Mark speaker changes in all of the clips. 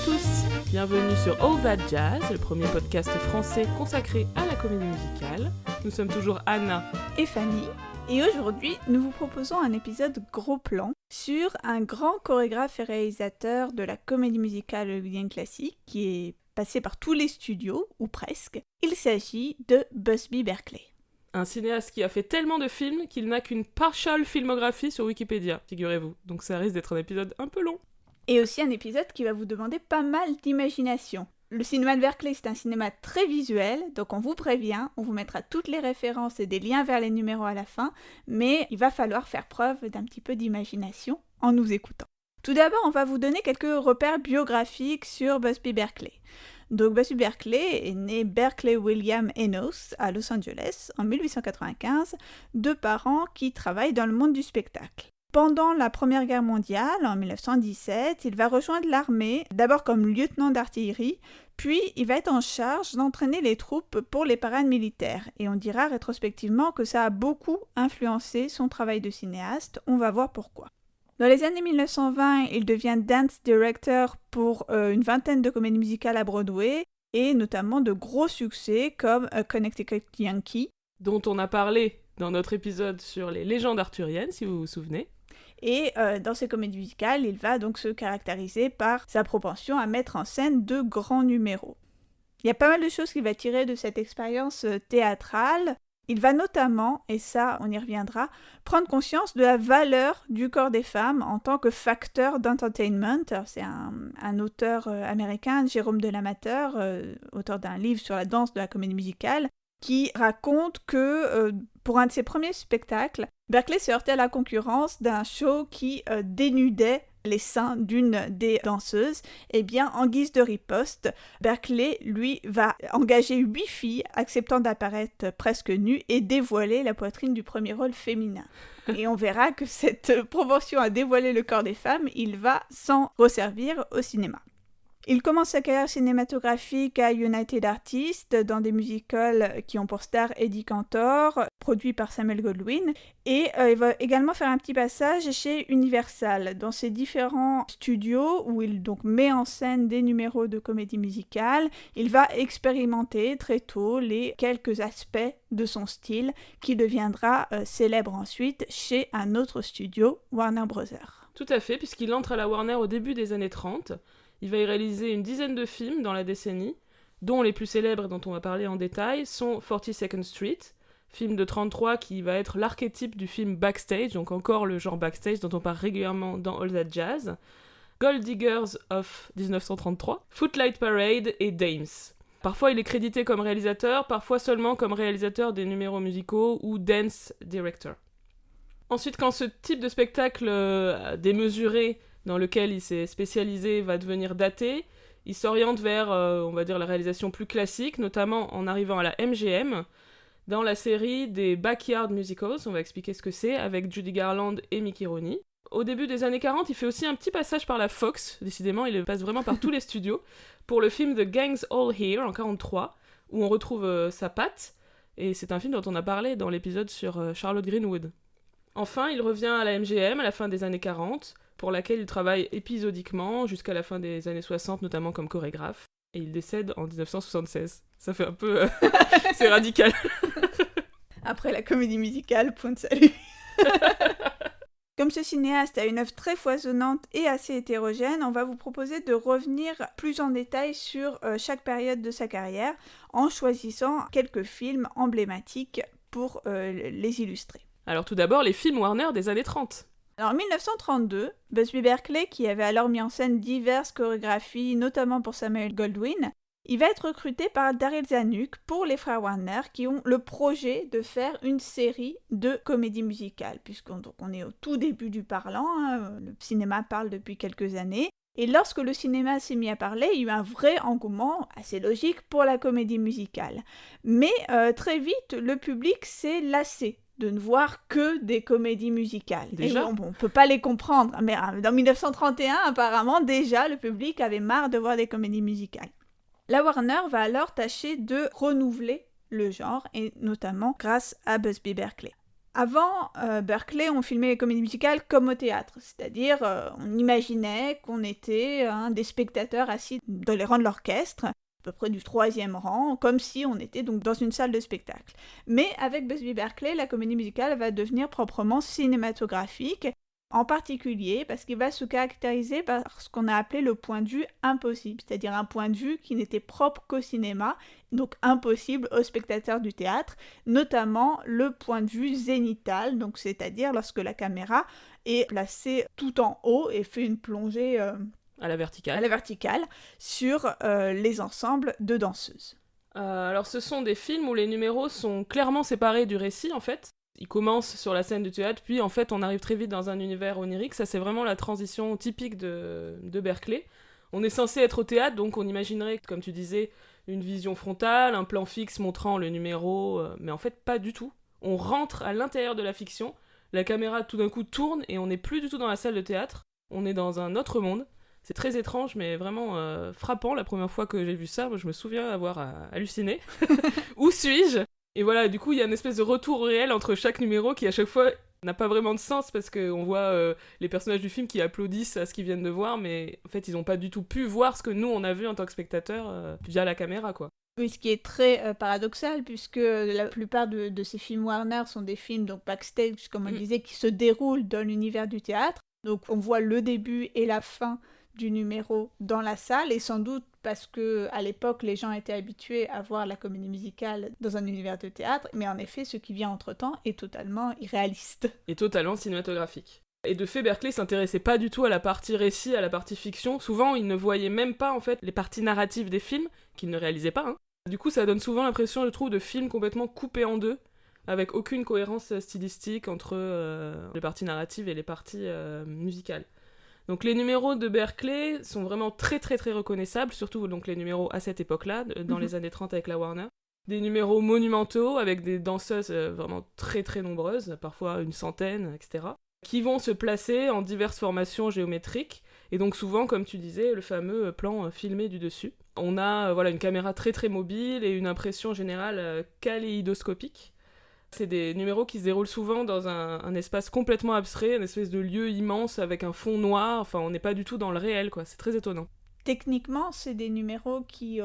Speaker 1: tous, bienvenue sur All That Jazz, le premier podcast français consacré à la comédie musicale. Nous sommes toujours Anna
Speaker 2: et Fanny, et aujourd'hui nous vous proposons un épisode gros plan sur un grand chorégraphe et réalisateur de la comédie musicale hollywoodienne classique qui est passé par tous les studios, ou presque. Il s'agit de Busby Berkeley.
Speaker 1: Un cinéaste qui a fait tellement de films qu'il n'a qu'une partial filmographie sur Wikipédia, figurez-vous. Donc ça risque d'être un épisode un peu long.
Speaker 2: Et aussi un épisode qui va vous demander pas mal d'imagination. Le cinéma de Berkeley, c'est un cinéma très visuel, donc on vous prévient, on vous mettra toutes les références et des liens vers les numéros à la fin, mais il va falloir faire preuve d'un petit peu d'imagination en nous écoutant. Tout d'abord, on va vous donner quelques repères biographiques sur Busby Berkeley. Donc Busby Berkeley est né Berkeley William Enos à Los Angeles en 1895, de parents qui travaillent dans le monde du spectacle. Pendant la Première Guerre mondiale, en 1917, il va rejoindre l'armée, d'abord comme lieutenant d'artillerie, puis il va être en charge d'entraîner les troupes pour les parades militaires. Et on dira rétrospectivement que ça a beaucoup influencé son travail de cinéaste, on va voir pourquoi. Dans les années 1920, il devient dance director pour une vingtaine de comédies musicales à Broadway, et notamment de gros succès comme A Connecticut Yankee,
Speaker 1: dont on a parlé dans notre épisode sur les légendes arthuriennes, si vous vous souvenez.
Speaker 2: Et dans ces comédies musicales, il va donc se caractériser par sa propension à mettre en scène de grands numéros. Il y a pas mal de choses qu'il va tirer de cette expérience théâtrale. Il va notamment, et ça on y reviendra, prendre conscience de la valeur du corps des femmes en tant que facteur d'entertainment. C'est un auteur américain, Jérôme Delamater, auteur d'un livre sur la danse de la comédie musicale, qui raconte que pour un de ses premiers spectacles, Berkeley s'est heurté à la concurrence d'un show qui dénudait les seins d'une des danseuses. Et bien, en guise de riposte, Berkeley, lui, va engager 8 filles acceptant d'apparaître presque nues et dévoiler la poitrine du premier rôle féminin. Et on verra que cette propension à dévoiler le corps des femmes, il va s'en resservir au cinéma. Il commence sa carrière cinématographique à United Artists, dans des musicals qui ont pour star Eddie Cantor, produit par Samuel Goldwyn, et il va également faire un petit passage chez Universal, dans ses différents studios où il donc met en scène des numéros de comédie musicale. Il va expérimenter très tôt les quelques aspects de son style qui deviendra célèbre ensuite chez un autre studio, Warner Bros.
Speaker 1: Tout à fait, puisqu'il entre à la Warner au début des années 30. Il va y réaliser une dizaine de films dans la décennie, dont les plus célèbres dont on va parler en détail sont 42nd Street, film de 1933 qui va être l'archétype du film backstage, donc encore le genre backstage dont on parle régulièrement dans All That Jazz, Gold Diggers of 1933, Footlight Parade et Dames. Parfois il est crédité comme réalisateur, parfois seulement comme réalisateur des numéros musicaux ou dance director. Ensuite, quand ce type de spectacle démesuré dans lequel il s'est spécialisé va devenir daté, il s'oriente vers, on va dire, la réalisation plus classique, notamment en arrivant à la MGM, dans la série des Backyard Musicals, on va expliquer ce que c'est, avec Judy Garland et Mickey Rooney. Au début des années 40, il fait aussi un petit passage par la Fox, décidément, il passe vraiment par tous les studios, pour le film The Gang's All Here, en 1943, où on retrouve sa patte, et c'est un film dont on a parlé dans l'épisode sur Charlotte Greenwood. Enfin, il revient à la MGM à la fin des années 40, pour laquelle il travaille épisodiquement jusqu'à la fin des années 60, notamment comme chorégraphe. Et il décède en 1976. Ça fait un peu... c'est radical.
Speaker 2: Après la comédie musicale, point de salut. Comme ce cinéaste a une œuvre très foisonnante et assez hétérogène, on va vous proposer de revenir plus en détail sur chaque période de sa carrière, en choisissant quelques films emblématiques pour les illustrer.
Speaker 1: Alors tout d'abord, les films Warner des années 30.
Speaker 2: Alors, en 1932, Busby Berkeley, qui avait alors mis en scène diverses chorégraphies, notamment pour Samuel Goldwyn, il va être recruté par Daryl Zanuck pour les frères Warner, qui ont le projet de faire une série de comédies musicales, puisqu'on est au tout début du parlant, le cinéma parle depuis quelques années, et lorsque le cinéma s'est mis à parler, il y a eu un vrai engouement, assez logique, pour la comédie musicale. Mais très vite, le public s'est lassé de ne voir que des comédies musicales.
Speaker 1: Déjà ?
Speaker 2: On ne peut pas les comprendre, mais dans 1931, apparemment, déjà, le public avait marre de voir des comédies musicales. La Warner va alors tâcher de renouveler le genre, et notamment grâce à Busby Berkeley. Avant, Berkeley, on filmait les comédies musicales comme au théâtre, c'est-à-dire on imaginait qu'on était des spectateurs assis dans les rangs de l'orchestre, à peu près du 3e rang, comme si on était donc dans une salle de spectacle. Mais avec Busby Berkeley, la comédie musicale va devenir proprement cinématographique, en particulier parce qu'il va se caractériser par ce qu'on a appelé le point de vue impossible, c'est-à-dire un point de vue qui n'était propre qu'au cinéma, donc impossible aux spectateurs du théâtre, notamment le point de vue zénithal, donc c'est-à-dire lorsque la caméra est placée tout en haut et fait une plongée
Speaker 1: à la verticale
Speaker 2: sur les ensembles de danseuses.
Speaker 1: Alors ce sont des films où les numéros sont clairement séparés du récit en fait. Il commence sur la scène du théâtre, puis en fait on arrive très vite dans un univers onirique. Ça c'est vraiment la transition typique de Berkeley. On est censé être au théâtre, donc on imaginerait, comme tu disais, une vision frontale, un plan fixe montrant le numéro, mais en fait pas du tout. On rentre à l'intérieur de la fiction, la caméra tout d'un coup tourne et on n'est plus du tout dans la salle de théâtre, on est dans un autre monde. C'est très étrange, mais vraiment frappant. La première fois que j'ai vu ça, moi, je me souviens avoir halluciné. Où suis-je ? Et voilà, du coup, il y a une espèce de retour réel entre chaque numéro qui, à chaque fois, n'a pas vraiment de sens parce qu'on voit les personnages du film qui applaudissent à ce qu'ils viennent de voir, mais en fait, ils n'ont pas du tout pu voir ce que nous, on a vu en tant que spectateurs via la caméra, quoi.
Speaker 2: Oui, ce qui est très paradoxal, puisque la plupart de ces films Warner sont des films, donc backstage, comme on le disait, qui se déroulent dans l'univers du théâtre. Donc on voit le début et la fin du numéro dans la salle, et sans doute parce que à l'époque les gens étaient habitués à voir la comédie musicale dans un univers de théâtre, mais en effet ce qui vient entre-temps est totalement irréaliste.
Speaker 1: Et totalement cinématographique. Et de fait, Berkeley s'intéressait pas du tout à la partie récit, à la partie fiction. Souvent, il ne voyait même pas en fait les parties narratives des films, qu'il ne réalisait pas. Du coup, ça donne souvent l'impression, je trouve, de films complètement coupés en deux, avec aucune cohérence stylistique entre les parties narratives et les parties musicales. Donc les numéros de Berkeley sont vraiment très très très reconnaissables, surtout donc les numéros à cette époque-là, dans les années 30 avec la Warner. Des numéros monumentaux avec des danseuses vraiment très très nombreuses, parfois une centaine, etc. Qui vont se placer en diverses formations géométriques, et donc souvent, comme tu disais, le fameux plan filmé du dessus. On a une caméra très très mobile et une impression générale kaléidoscopique. C'est des numéros qui se déroulent souvent dans un espace complètement abstrait, une espèce de lieu immense avec un fond noir. Enfin, on n'est pas du tout dans le réel, quoi. C'est très étonnant.
Speaker 2: Techniquement, c'est des numéros qui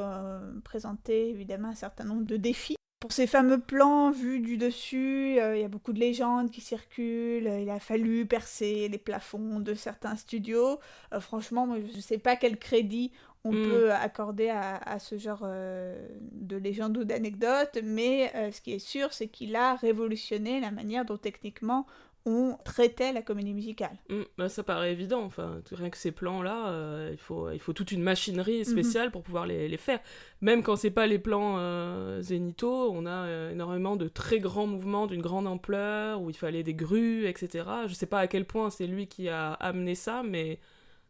Speaker 2: présentaient évidemment un certain nombre de défis. Pour ces fameux plans vus du dessus, il y a beaucoup de légendes qui circulent. Il a fallu percer les plafonds de certains studios. Franchement, moi, je ne sais pas quel crédit on peut accorder à ce genre de légendes ou d'anecdotes, mais ce qui est sûr, c'est qu'il a révolutionné la manière dont techniquement on traitait la comédie musicale.
Speaker 1: Ça paraît évident, enfin, rien que ces plans-là, il faut toute une machinerie spéciale pour pouvoir les faire. Même quand c'est pas les plans zénithaux, on a énormément de très grands mouvements d'une grande ampleur, où il fallait des grues, etc. Je sais pas à quel point c'est lui qui a amené ça, mais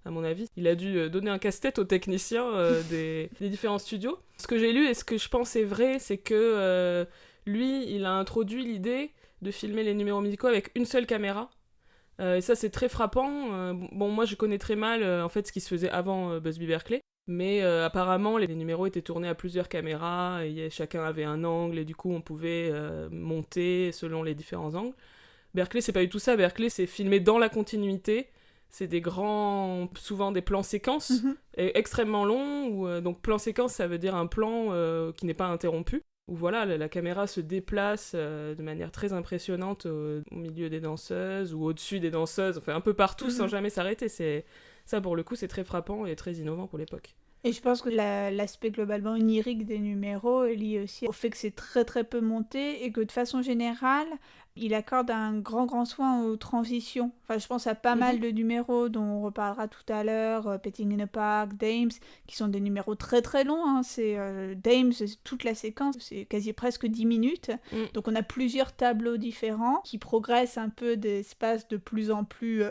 Speaker 1: à mon avis, il a dû donner un casse-tête aux techniciens des différents studios. Ce que j'ai lu et ce que je pense est vrai, c'est que lui, il a introduit l'idée de filmer les numéros musicaux avec une seule caméra. Et ça, c'est très frappant. Bon, moi, je connais très mal en fait ce qui se faisait avant Busby Berkeley. Mais apparemment, les numéros étaient tournés à plusieurs caméras, et chacun avait un angle, et du coup, on pouvait monter selon les différents angles. Berkeley, c'est pas du tout ça. Berkeley, c'est filmé dans la continuité. C'est des grands, souvent des plans séquences, extrêmement longs. Donc plan séquence, ça veut dire un plan qui n'est pas interrompu. Où voilà, la caméra se déplace de manière très impressionnante au milieu des danseuses ou au-dessus des danseuses, enfin un peu partout sans jamais s'arrêter. Ça, pour le coup, c'est très frappant et très innovant pour l'époque.
Speaker 2: Et je pense que l'aspect globalement onirique des numéros est lié aussi au fait que c'est très très peu monté et que de façon générale, il accorde un grand soin aux transitions. Enfin, je pense à pas mal de numéros dont on reparlera tout à l'heure, Petting in a Park, Dames, qui sont des numéros très très longs. C'est Dames, toute la séquence, c'est quasi presque 10 minutes. Donc on a plusieurs tableaux différents qui progressent un peu d'espace de plus en plus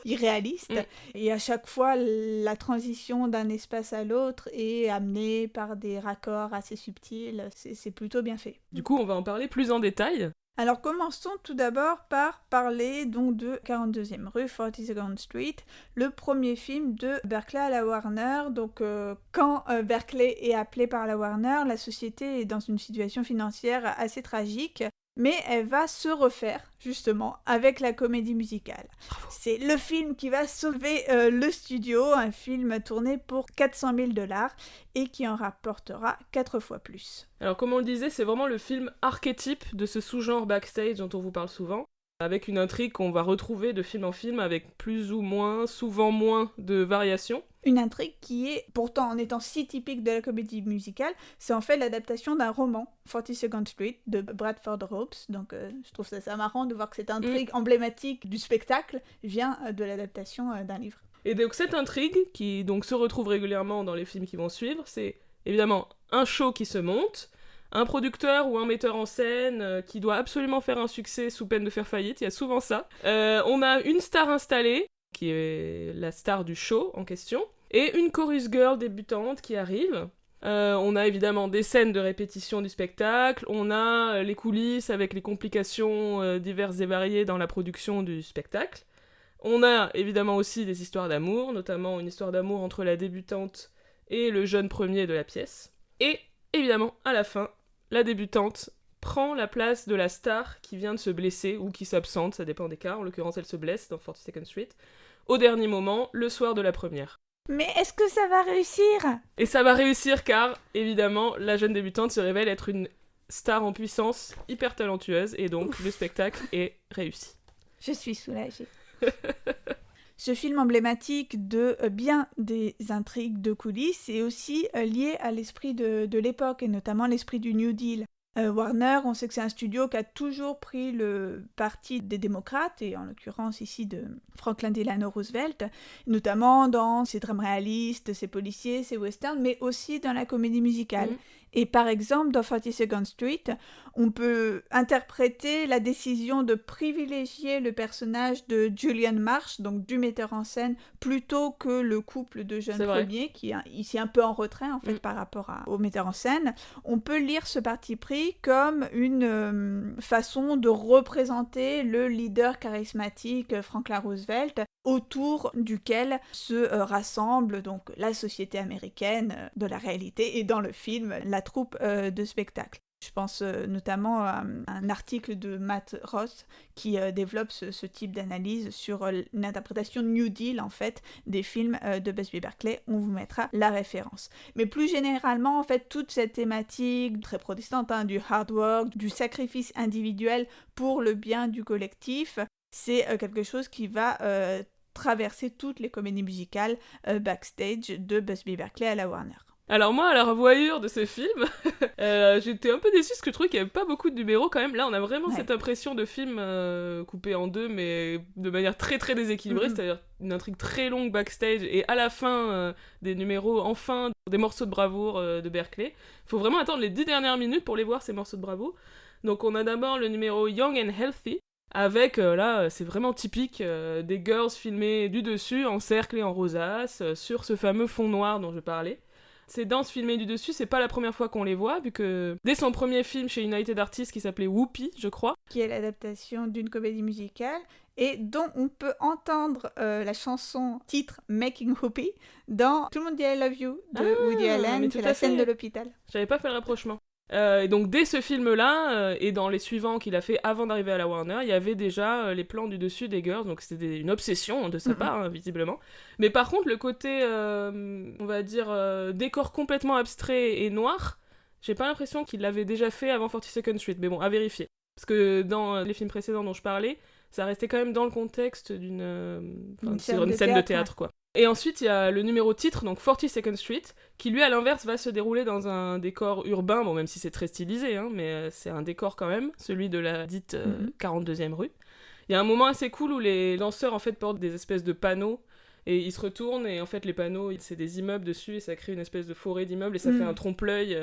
Speaker 2: irréaliste. Et à chaque fois, la transition d'un espace à l'autre est amenée par des raccords assez subtils. C'est plutôt bien fait.
Speaker 1: Du coup, on va en parler plus en détail.
Speaker 2: Alors commençons tout d'abord par parler donc de 42e rue, 42nd Street, le premier film de Berkeley à la Warner. Donc quand Berkeley est appelé par la Warner, la société est dans une situation financière assez tragique. mais elle va se refaire, justement, avec la comédie musicale.
Speaker 1: Bravo.
Speaker 2: C'est le film qui va sauver le studio, un film tourné pour 400 000 $ et qui en rapportera 4 fois plus.
Speaker 1: Alors comme on le disait, c'est vraiment le film archétype de ce sous-genre backstage dont on vous parle souvent, avec une intrigue qu'on va retrouver de film en film avec plus ou moins, souvent moins de variations.
Speaker 2: Une intrigue qui est, pourtant en étant si typique de la comédie musicale, c'est en fait l'adaptation d'un roman, 42nd Street, de Bradford Ropes. Donc je trouve ça marrant de voir que cette intrigue emblématique du spectacle vient de l'adaptation d'un livre.
Speaker 1: Et donc cette intrigue, qui donc se retrouve régulièrement dans les films qui vont suivre, c'est évidemment un show qui se monte, un producteur ou un metteur en scène qui doit absolument faire un succès sous peine de faire faillite, il y a souvent ça. On a une star installée, qui est la star du show en question, et une chorus girl débutante qui arrive. On a évidemment des scènes de répétition du spectacle, on a les coulisses avec les complications diverses et variées dans la production du spectacle. On a évidemment aussi des histoires d'amour, notamment une histoire d'amour entre la débutante et le jeune premier de la pièce. Et évidemment, à la fin, la débutante prend la place de la star qui vient de se blesser ou qui s'absente, ça dépend des cas, en l'occurrence elle se blesse dans 42nd Street, au dernier moment, le soir de la première.
Speaker 2: Mais est-ce que ça va réussir ?
Speaker 1: Et ça va réussir car, évidemment, la jeune débutante se révèle être une star en puissance, hyper talentueuse, et donc le spectacle est réussi.
Speaker 2: Je suis soulagée. Ce film emblématique de bien des intrigues de coulisses est aussi lié à l'esprit de l'époque, et notamment l'esprit du New Deal. Warner, on sait que c'est un studio qui a toujours pris le parti des démocrates, et en l'occurrence ici de Franklin Delano Roosevelt, notamment dans ses drames réalistes, ses policiers, ses westerns, mais aussi dans la comédie musicale. Et par exemple, dans 42nd Street, on peut interpréter la décision de privilégier le personnage de Julian Marsh, donc du metteur en scène, plutôt que le couple de jeunes premiers, qui est ici un peu en retrait en fait par rapport au metteur en scène. On peut lire ce parti pris comme une façon de représenter le leader charismatique Franklin Roosevelt, autour duquel se rassemble donc la société américaine de la réalité et dans le film la troupe de spectacle. Je pense notamment à un article de Matt Ross qui développe ce type d'analyse sur l'interprétation New Deal en fait des films de Busby Berkeley. On vous mettra la référence. Mais plus généralement en fait toute cette thématique très protestante du hard work, du sacrifice individuel pour le bien du collectif, c'est quelque chose qui va traverser toutes les comédies musicales backstage de Busby Berkeley à la Warner.
Speaker 1: Alors moi, à la revoyure de ce film, j'étais un peu déçue parce que je trouvais qu'il n'y avait pas beaucoup de numéros quand même. Là, on a vraiment cette impression de film coupé en deux, mais de manière très très déséquilibrée, c'est-à-dire une intrigue très longue backstage, et à la fin, des numéros, enfin, des morceaux de bravoure de Berkeley. Il faut vraiment attendre les 10 dernières minutes pour les voir, ces morceaux de bravoure. Donc on a d'abord le numéro Young and Healthy, avec, là, c'est vraiment typique, des girls filmées du dessus, en cercle et en rosace, sur ce fameux fond noir dont je parlais. Ces danses filmées du dessus, c'est pas la première fois qu'on les voit, vu que dès son premier film chez United Artists, qui s'appelait Whoopi, je crois,
Speaker 2: qui est l'adaptation d'une comédie musicale, et dont on peut entendre la chanson titre Making Whoopi dans Tout le monde dit I Love You de Woody Allen, c'est la scène de l'hôpital.
Speaker 1: J'avais pas fait le rapprochement. Et donc dès ce film-là, et dans les suivants qu'il a fait avant d'arriver à la Warner, il y avait déjà les plans du dessus des girls, donc c'était une obsession de sa part, visiblement. Mais par contre, le côté, on va dire, décor complètement abstrait et noir, j'ai pas l'impression qu'il l'avait déjà fait avant 42nd Street, mais bon, à vérifier. Parce que dans les films précédents dont je parlais, ça restait quand même dans le contexte d'une scène de théâtre, quoi. Et ensuite, il y a le numéro titre, donc 42nd Street, qui lui, à l'inverse, va se dérouler dans un décor urbain, bon, même si c'est très stylisé, hein, mais c'est un décor quand même, celui de la dite 42e rue. Il y a un moment assez cool où les danseurs, en fait, portent des espèces de panneaux, et ils se retournent, et en fait, les panneaux, c'est des immeubles dessus, et ça crée une espèce de forêt d'immeubles, et ça fait un trompe-l'œil.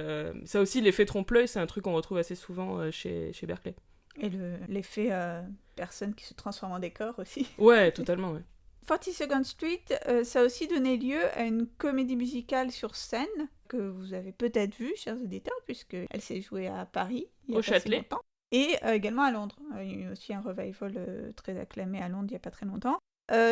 Speaker 1: Ça aussi, l'effet trompe-l'œil, c'est un truc qu'on retrouve assez souvent chez Berkeley.
Speaker 2: Et l'effet personne qui se transforme en décor aussi.
Speaker 1: Ouais, totalement, ouais.
Speaker 2: 42nd Street, ça a aussi donné lieu à une comédie musicale sur scène que vous avez peut-être vue, chers auditeurs, puisqu'elle s'est jouée à Paris il y a
Speaker 1: au Châtelet.
Speaker 2: Longtemps, et également à Londres. Il y a eu aussi un revival très acclamé à Londres il n'y a pas très longtemps.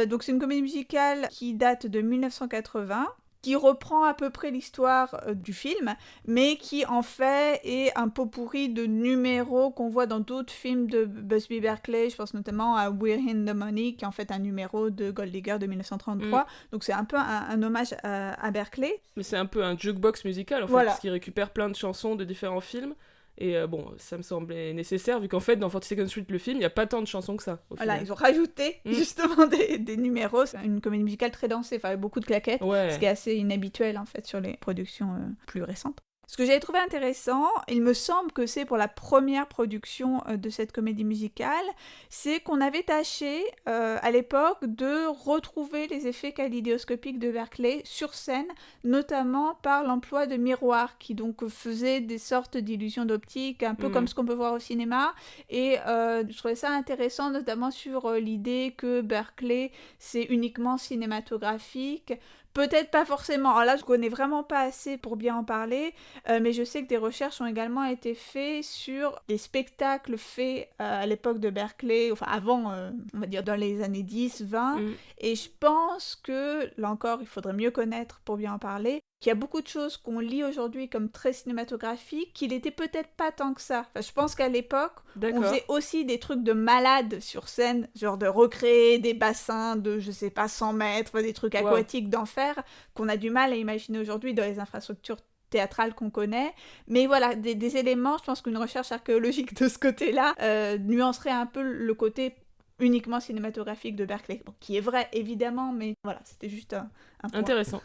Speaker 2: Donc c'est une comédie musicale qui date de 1980, qui reprend à peu près l'histoire du film, mais qui en fait est un pot-pourri de numéros qu'on voit dans d'autres films de Busby Berkeley. Je pense notamment à We're in the Money, qui est en fait un numéro de Gold Digger de 1933. Donc c'est un peu un hommage à Berkeley.
Speaker 1: Mais c'est un peu un jukebox musical, en fait,
Speaker 2: Voilà.
Speaker 1: parce qu'il récupère plein de chansons de différents films. Et bon, ça me semblait nécessaire, vu qu'en fait, dans 42nd Street, le film, il n'y a pas tant de chansons que ça, au
Speaker 2: Voilà,
Speaker 1: final.
Speaker 2: ils ont rajouté justement des numéros. C'est une comédie musicale très dansée, enfin avec beaucoup de claquettes,
Speaker 1: Ouais.
Speaker 2: ce qui est assez inhabituel en fait sur les productions plus récentes. Ce que j'avais trouvé intéressant, il me semble que c'est pour la première production de cette comédie musicale, c'est qu'on avait tâché à l'époque de retrouver les effets kaléidoscopiques de Berkeley sur scène, notamment par l'emploi de miroirs qui donc faisaient des sortes d'illusions d'optique, un peu comme ce qu'on peut voir au cinéma. Et je trouvais ça intéressant, notamment sur l'idée que Berkeley, c'est uniquement cinématographique. Peut-être pas forcément, alors là je connais vraiment pas assez pour bien en parler, mais je sais que des recherches ont également été faites sur des spectacles faits à l'époque de Berkeley, enfin avant, on va dire dans les années 10-20, et je pense que, là encore, il faudrait mieux connaître pour bien en parler, qu'il y a beaucoup de choses qu'on lit aujourd'hui comme très cinématographiques, qu'il était peut-être pas tant que ça. Enfin, je pense qu'à l'époque, on faisait aussi des trucs de malades sur scène, genre de recréer des bassins de, je sais pas, 100 mètres, des trucs aquatiques d'enfer, qu'on a du mal à imaginer aujourd'hui dans les infrastructures théâtrales qu'on connaît. Mais voilà, des éléments, je pense qu'une recherche archéologique de ce côté-là nuancerait un peu le côté uniquement cinématographique de Berkeley. Bon, qui est vrai, évidemment, mais voilà, c'était juste un point.
Speaker 1: Intéressant.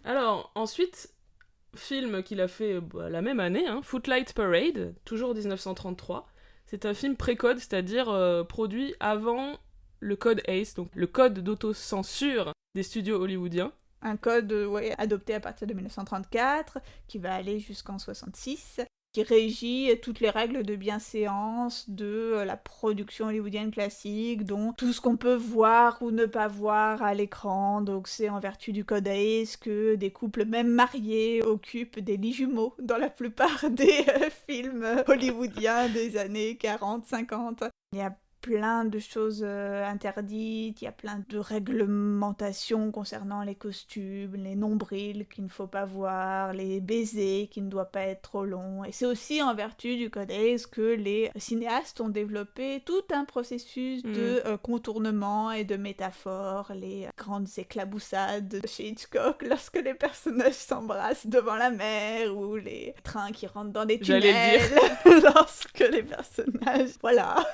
Speaker 1: Alors, ensuite, film qu'il a fait la même année, Footlight Parade, toujours 1933. C'est un film pré-code, c'est-à-dire produit avant le code ACE, donc le code d'autocensure des studios hollywoodiens.
Speaker 2: Un code adopté à partir de 1934, qui va aller jusqu'en 66, qui régit toutes les règles de bienséance de la production hollywoodienne classique, dont tout ce qu'on peut voir ou ne pas voir à l'écran. Donc c'est en vertu du code ACE que des couples même mariés occupent des lits jumeaux dans la plupart des films hollywoodiens des années 40-50. Il y a plein de choses interdites, il y a plein de réglementations concernant les costumes, les nombrils qu'il ne faut pas voir, les baisers qui ne doivent pas être trop longs. Et c'est aussi en vertu du code ACE que les cinéastes ont développé tout un processus de contournement et de métaphores, les grandes éclaboussades de chez Hitchcock lorsque les personnages s'embrassent devant la mer, ou les trains qui rentrent dans des tunnels lorsque les personnages... Voilà.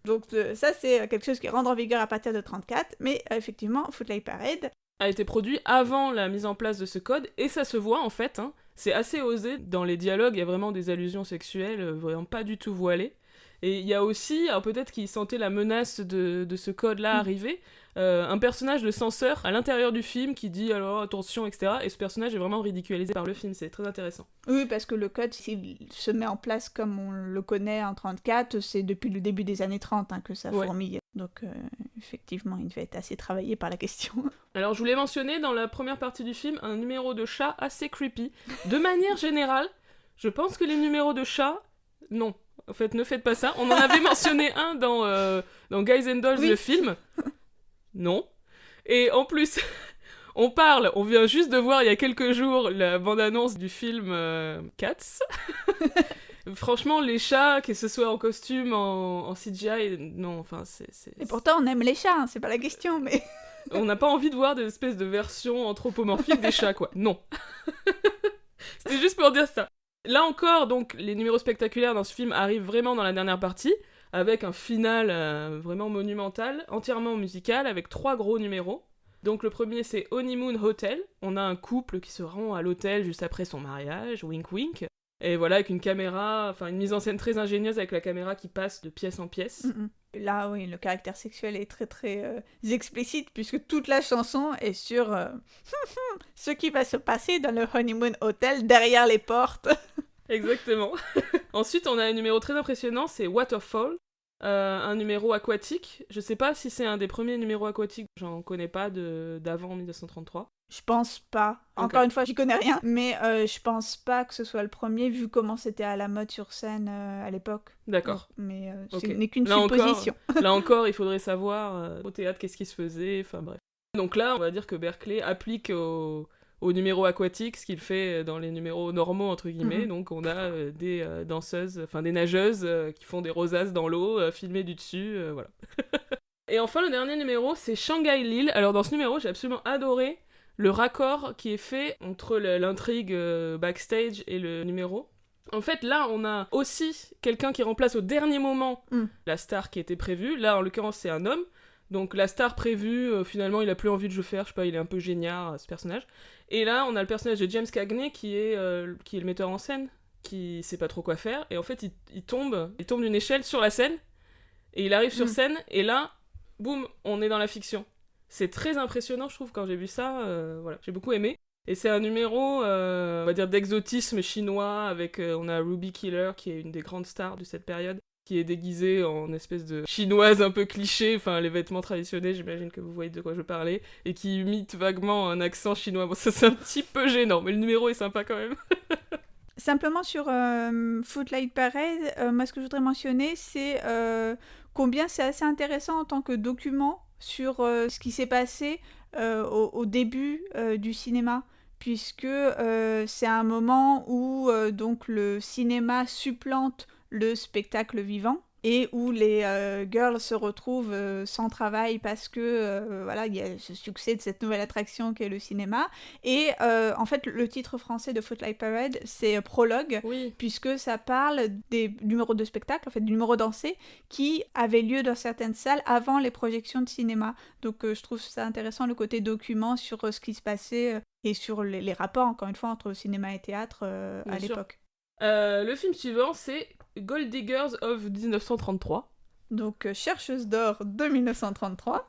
Speaker 2: Donc ça, c'est quelque chose qui rentre en vigueur à partir de 1934, mais effectivement, Footlight Parade
Speaker 1: a été produit avant la mise en place de ce code, et ça se voit en fait, c'est assez osé. Dans les dialogues, il y a vraiment des allusions sexuelles, vraiment pas du tout voilées. Et il y a aussi, alors peut-être qu'ils sentaient la menace de ce code-là arriver, un personnage de censeur à l'intérieur du film qui dit alors attention, etc. Et ce personnage est vraiment ridiculisé par le film, c'est très intéressant.
Speaker 2: Oui, parce que le code, s'il se met en place comme on le connaît en 1934, c'est depuis le début des années 30 que ça fourmille. Donc effectivement, il devait être assez travaillé par la question.
Speaker 1: Alors je voulais mentionner dans la première partie du film un numéro de chat assez creepy. De manière générale, je pense que les numéros de chat, non. En fait, ne faites pas ça. On en avait mentionné un dans Guys and Dolls, le film. Non. Et en plus, on vient juste de voir il y a quelques jours la bande-annonce du film Cats. Franchement, les chats, que ce soit en costume, en CGI, non, enfin, c'est...
Speaker 2: Et pourtant, on aime les chats, c'est pas la question, mais...
Speaker 1: On n'a pas envie de voir des espèces de versions anthropomorphiques des chats, quoi. Non. C'était juste pour dire ça. Là encore, donc, les numéros spectaculaires dans ce film arrivent vraiment dans la dernière partie, avec un final vraiment monumental, entièrement musical, avec 3 gros numéros. Donc le premier, c'est Honeymoon Hotel. On a un couple qui se rend à l'hôtel juste après son mariage, wink wink. Et voilà, avec une caméra, enfin une mise en scène très ingénieuse avec la caméra qui passe de pièce en pièce.
Speaker 2: Là, oui, le caractère sexuel est très très explicite, puisque toute la chanson est sur ce qui va se passer dans le Honeymoon Hotel derrière les portes.
Speaker 1: Exactement. Ensuite, on a un numéro très impressionnant, c'est Waterfall. Un numéro aquatique. Je sais pas si c'est un des premiers numéros aquatiques, j'en connais pas d'avant 1933.
Speaker 2: Je pense pas. Encore une fois, j'y connais rien, mais je pense pas que ce soit le premier, vu comment c'était à la mode sur scène à l'époque.
Speaker 1: D'accord.
Speaker 2: Mais ce n'est qu'une supposition.
Speaker 1: Là encore, il faudrait savoir au théâtre qu'est-ce qui se faisait, enfin bref. Donc là, on va dire que Berkeley applique au au numéro aquatique, ce qu'il fait dans les numéros normaux, entre guillemets. Donc on a des danseuses, enfin des nageuses qui font des rosaces dans l'eau, filmées du dessus, voilà. Et enfin, le dernier numéro, c'est Shanghai Lil. Alors dans ce numéro, j'ai absolument adoré le raccord qui est fait entre l'intrigue backstage et le numéro. En fait, là, on a aussi quelqu'un qui remplace au dernier moment la star qui était prévue. Là, en l'occurrence, c'est un homme. Donc la star prévue, finalement, il a plus envie de le faire. Je sais pas, il est un peu génial, ce personnage. Et là, on a le personnage de James Cagney qui est le metteur en scène, qui sait pas trop quoi faire. Et en fait, il tombe d'une échelle sur la scène. Et il arrive sur scène. Et là, boum, on est dans la fiction. C'est très impressionnant, je trouve, quand j'ai vu ça. Voilà, j'ai beaucoup aimé. Et c'est un numéro, on va dire, d'exotisme chinois, avec, on a Ruby Killer, qui est une des grandes stars de cette période, qui est déguisée en espèce de chinoise un peu cliché, enfin, les vêtements traditionnels, j'imagine que vous voyez de quoi je parlais, et qui imite vaguement un accent chinois. Bon, ça, c'est un petit peu gênant, mais le numéro est sympa quand même.
Speaker 2: Simplement sur Footlight Parade, moi, ce que je voudrais mentionner, c'est combien c'est assez intéressant en tant que document sur ce qui s'est passé au début du cinéma, puisque c'est un moment où donc le cinéma supplante le spectacle vivant et où les girls se retrouvent sans travail parce que voilà, il y a ce succès de cette nouvelle attraction qu'est le cinéma. Et en fait, le titre français de Footlight Parade, c'est Prologue, puisque ça parle des numéros de spectacle, en fait, du numéro dansé, qui avait lieu dans certaines salles avant les projections de cinéma. Donc je trouve ça intéressant, le côté document sur ce qui se passait et sur les rapports, encore une fois, entre cinéma et théâtre à l'époque.
Speaker 1: Le film suivant, c'est Gold Diggers of 1933.
Speaker 2: Donc, Chercheuse d'or de 1933.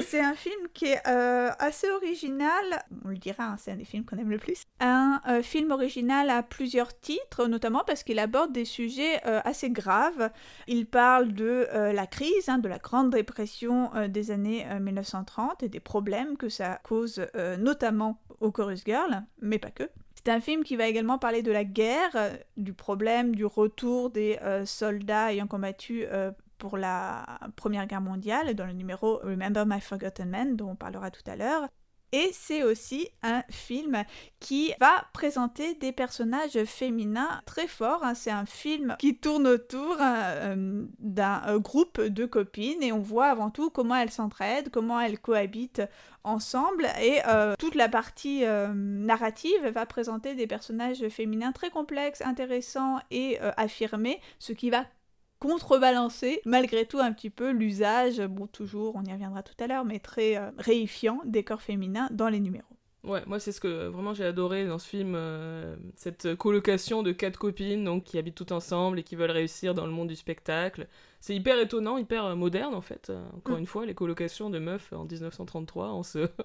Speaker 2: C'est un film qui est assez original. On le dira, hein, c'est un des films qu'on aime le plus. Un film original à plusieurs titres, notamment parce qu'il aborde des sujets assez graves. Il parle de la crise, de la Grande Dépression des années 1930 et des problèmes que ça cause, notamment aux Chorus Girls, mais pas que. C'est un film qui va également parler de la guerre, du problème du retour des soldats ayant combattu pour la Première Guerre mondiale, dans le numéro Remember My Forgotten Men, dont on parlera tout à l'heure. Et c'est aussi un film qui va présenter des personnages féminins très forts. C'est un film qui tourne autour d'un groupe de copines et on voit avant tout comment elles s'entraident, comment elles cohabitent ensemble. Et toute la partie narrative va présenter des personnages féminins très complexes, intéressants et affirmés, ce qui va contrebalancer malgré tout un petit peu l'usage, bon toujours, on y reviendra tout à l'heure, mais très réifiant des corps féminins dans les numéros.
Speaker 1: Ouais, moi c'est ce que vraiment j'ai adoré dans ce film, cette colocation de 4 copines donc, qui habitent toutes ensemble et qui veulent réussir dans le monde du spectacle. C'est hyper étonnant, hyper moderne en fait. Encore une fois, les colocations de meufs en 1933,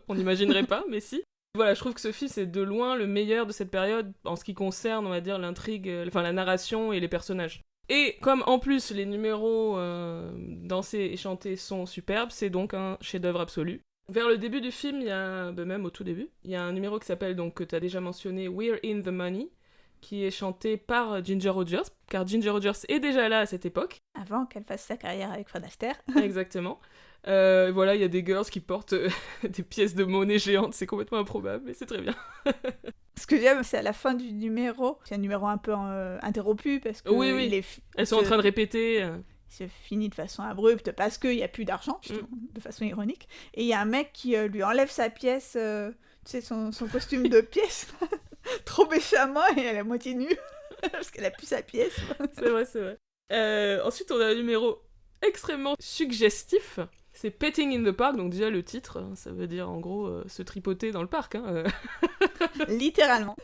Speaker 1: on n'imaginerait pas, mais si. Voilà, je trouve que ce film c'est de loin le meilleur de cette période en ce qui concerne, on va dire, l'intrigue, enfin la narration et les personnages. Et comme en plus les numéros dansés et chantés sont superbes, c'est donc un chef-d'œuvre absolu. Vers le début du film, il y a, même au tout début, il y a un numéro qui s'appelle, donc, que tu as déjà mentionné, We're in the Money, qui est chanté par Ginger Rogers, car Ginger Rogers est déjà là à cette époque.
Speaker 2: Avant qu'elle fasse sa carrière avec Fred Astaire.
Speaker 1: Exactement. Voilà, il y a des girls qui portent des pièces de monnaie géantes, c'est complètement improbable, mais c'est très bien.
Speaker 2: Ce que j'aime, c'est à la fin du numéro, c'est un numéro un peu interrompu, parce que
Speaker 1: elles sont en train de répéter...
Speaker 2: Il se finit de façon abrupte parce qu'il n'y a plus d'argent, de façon ironique. Et il y a un mec qui lui enlève sa pièce, tu sais, son costume de pièce, trop méchamment, et elle est à moitié nue, parce qu'elle a plus sa pièce.
Speaker 1: C'est vrai. Ensuite, on a un numéro extrêmement suggestif. C'est Petting in the Park, donc déjà le titre, ça veut dire en gros se tripoter dans le parc.
Speaker 2: Littéralement.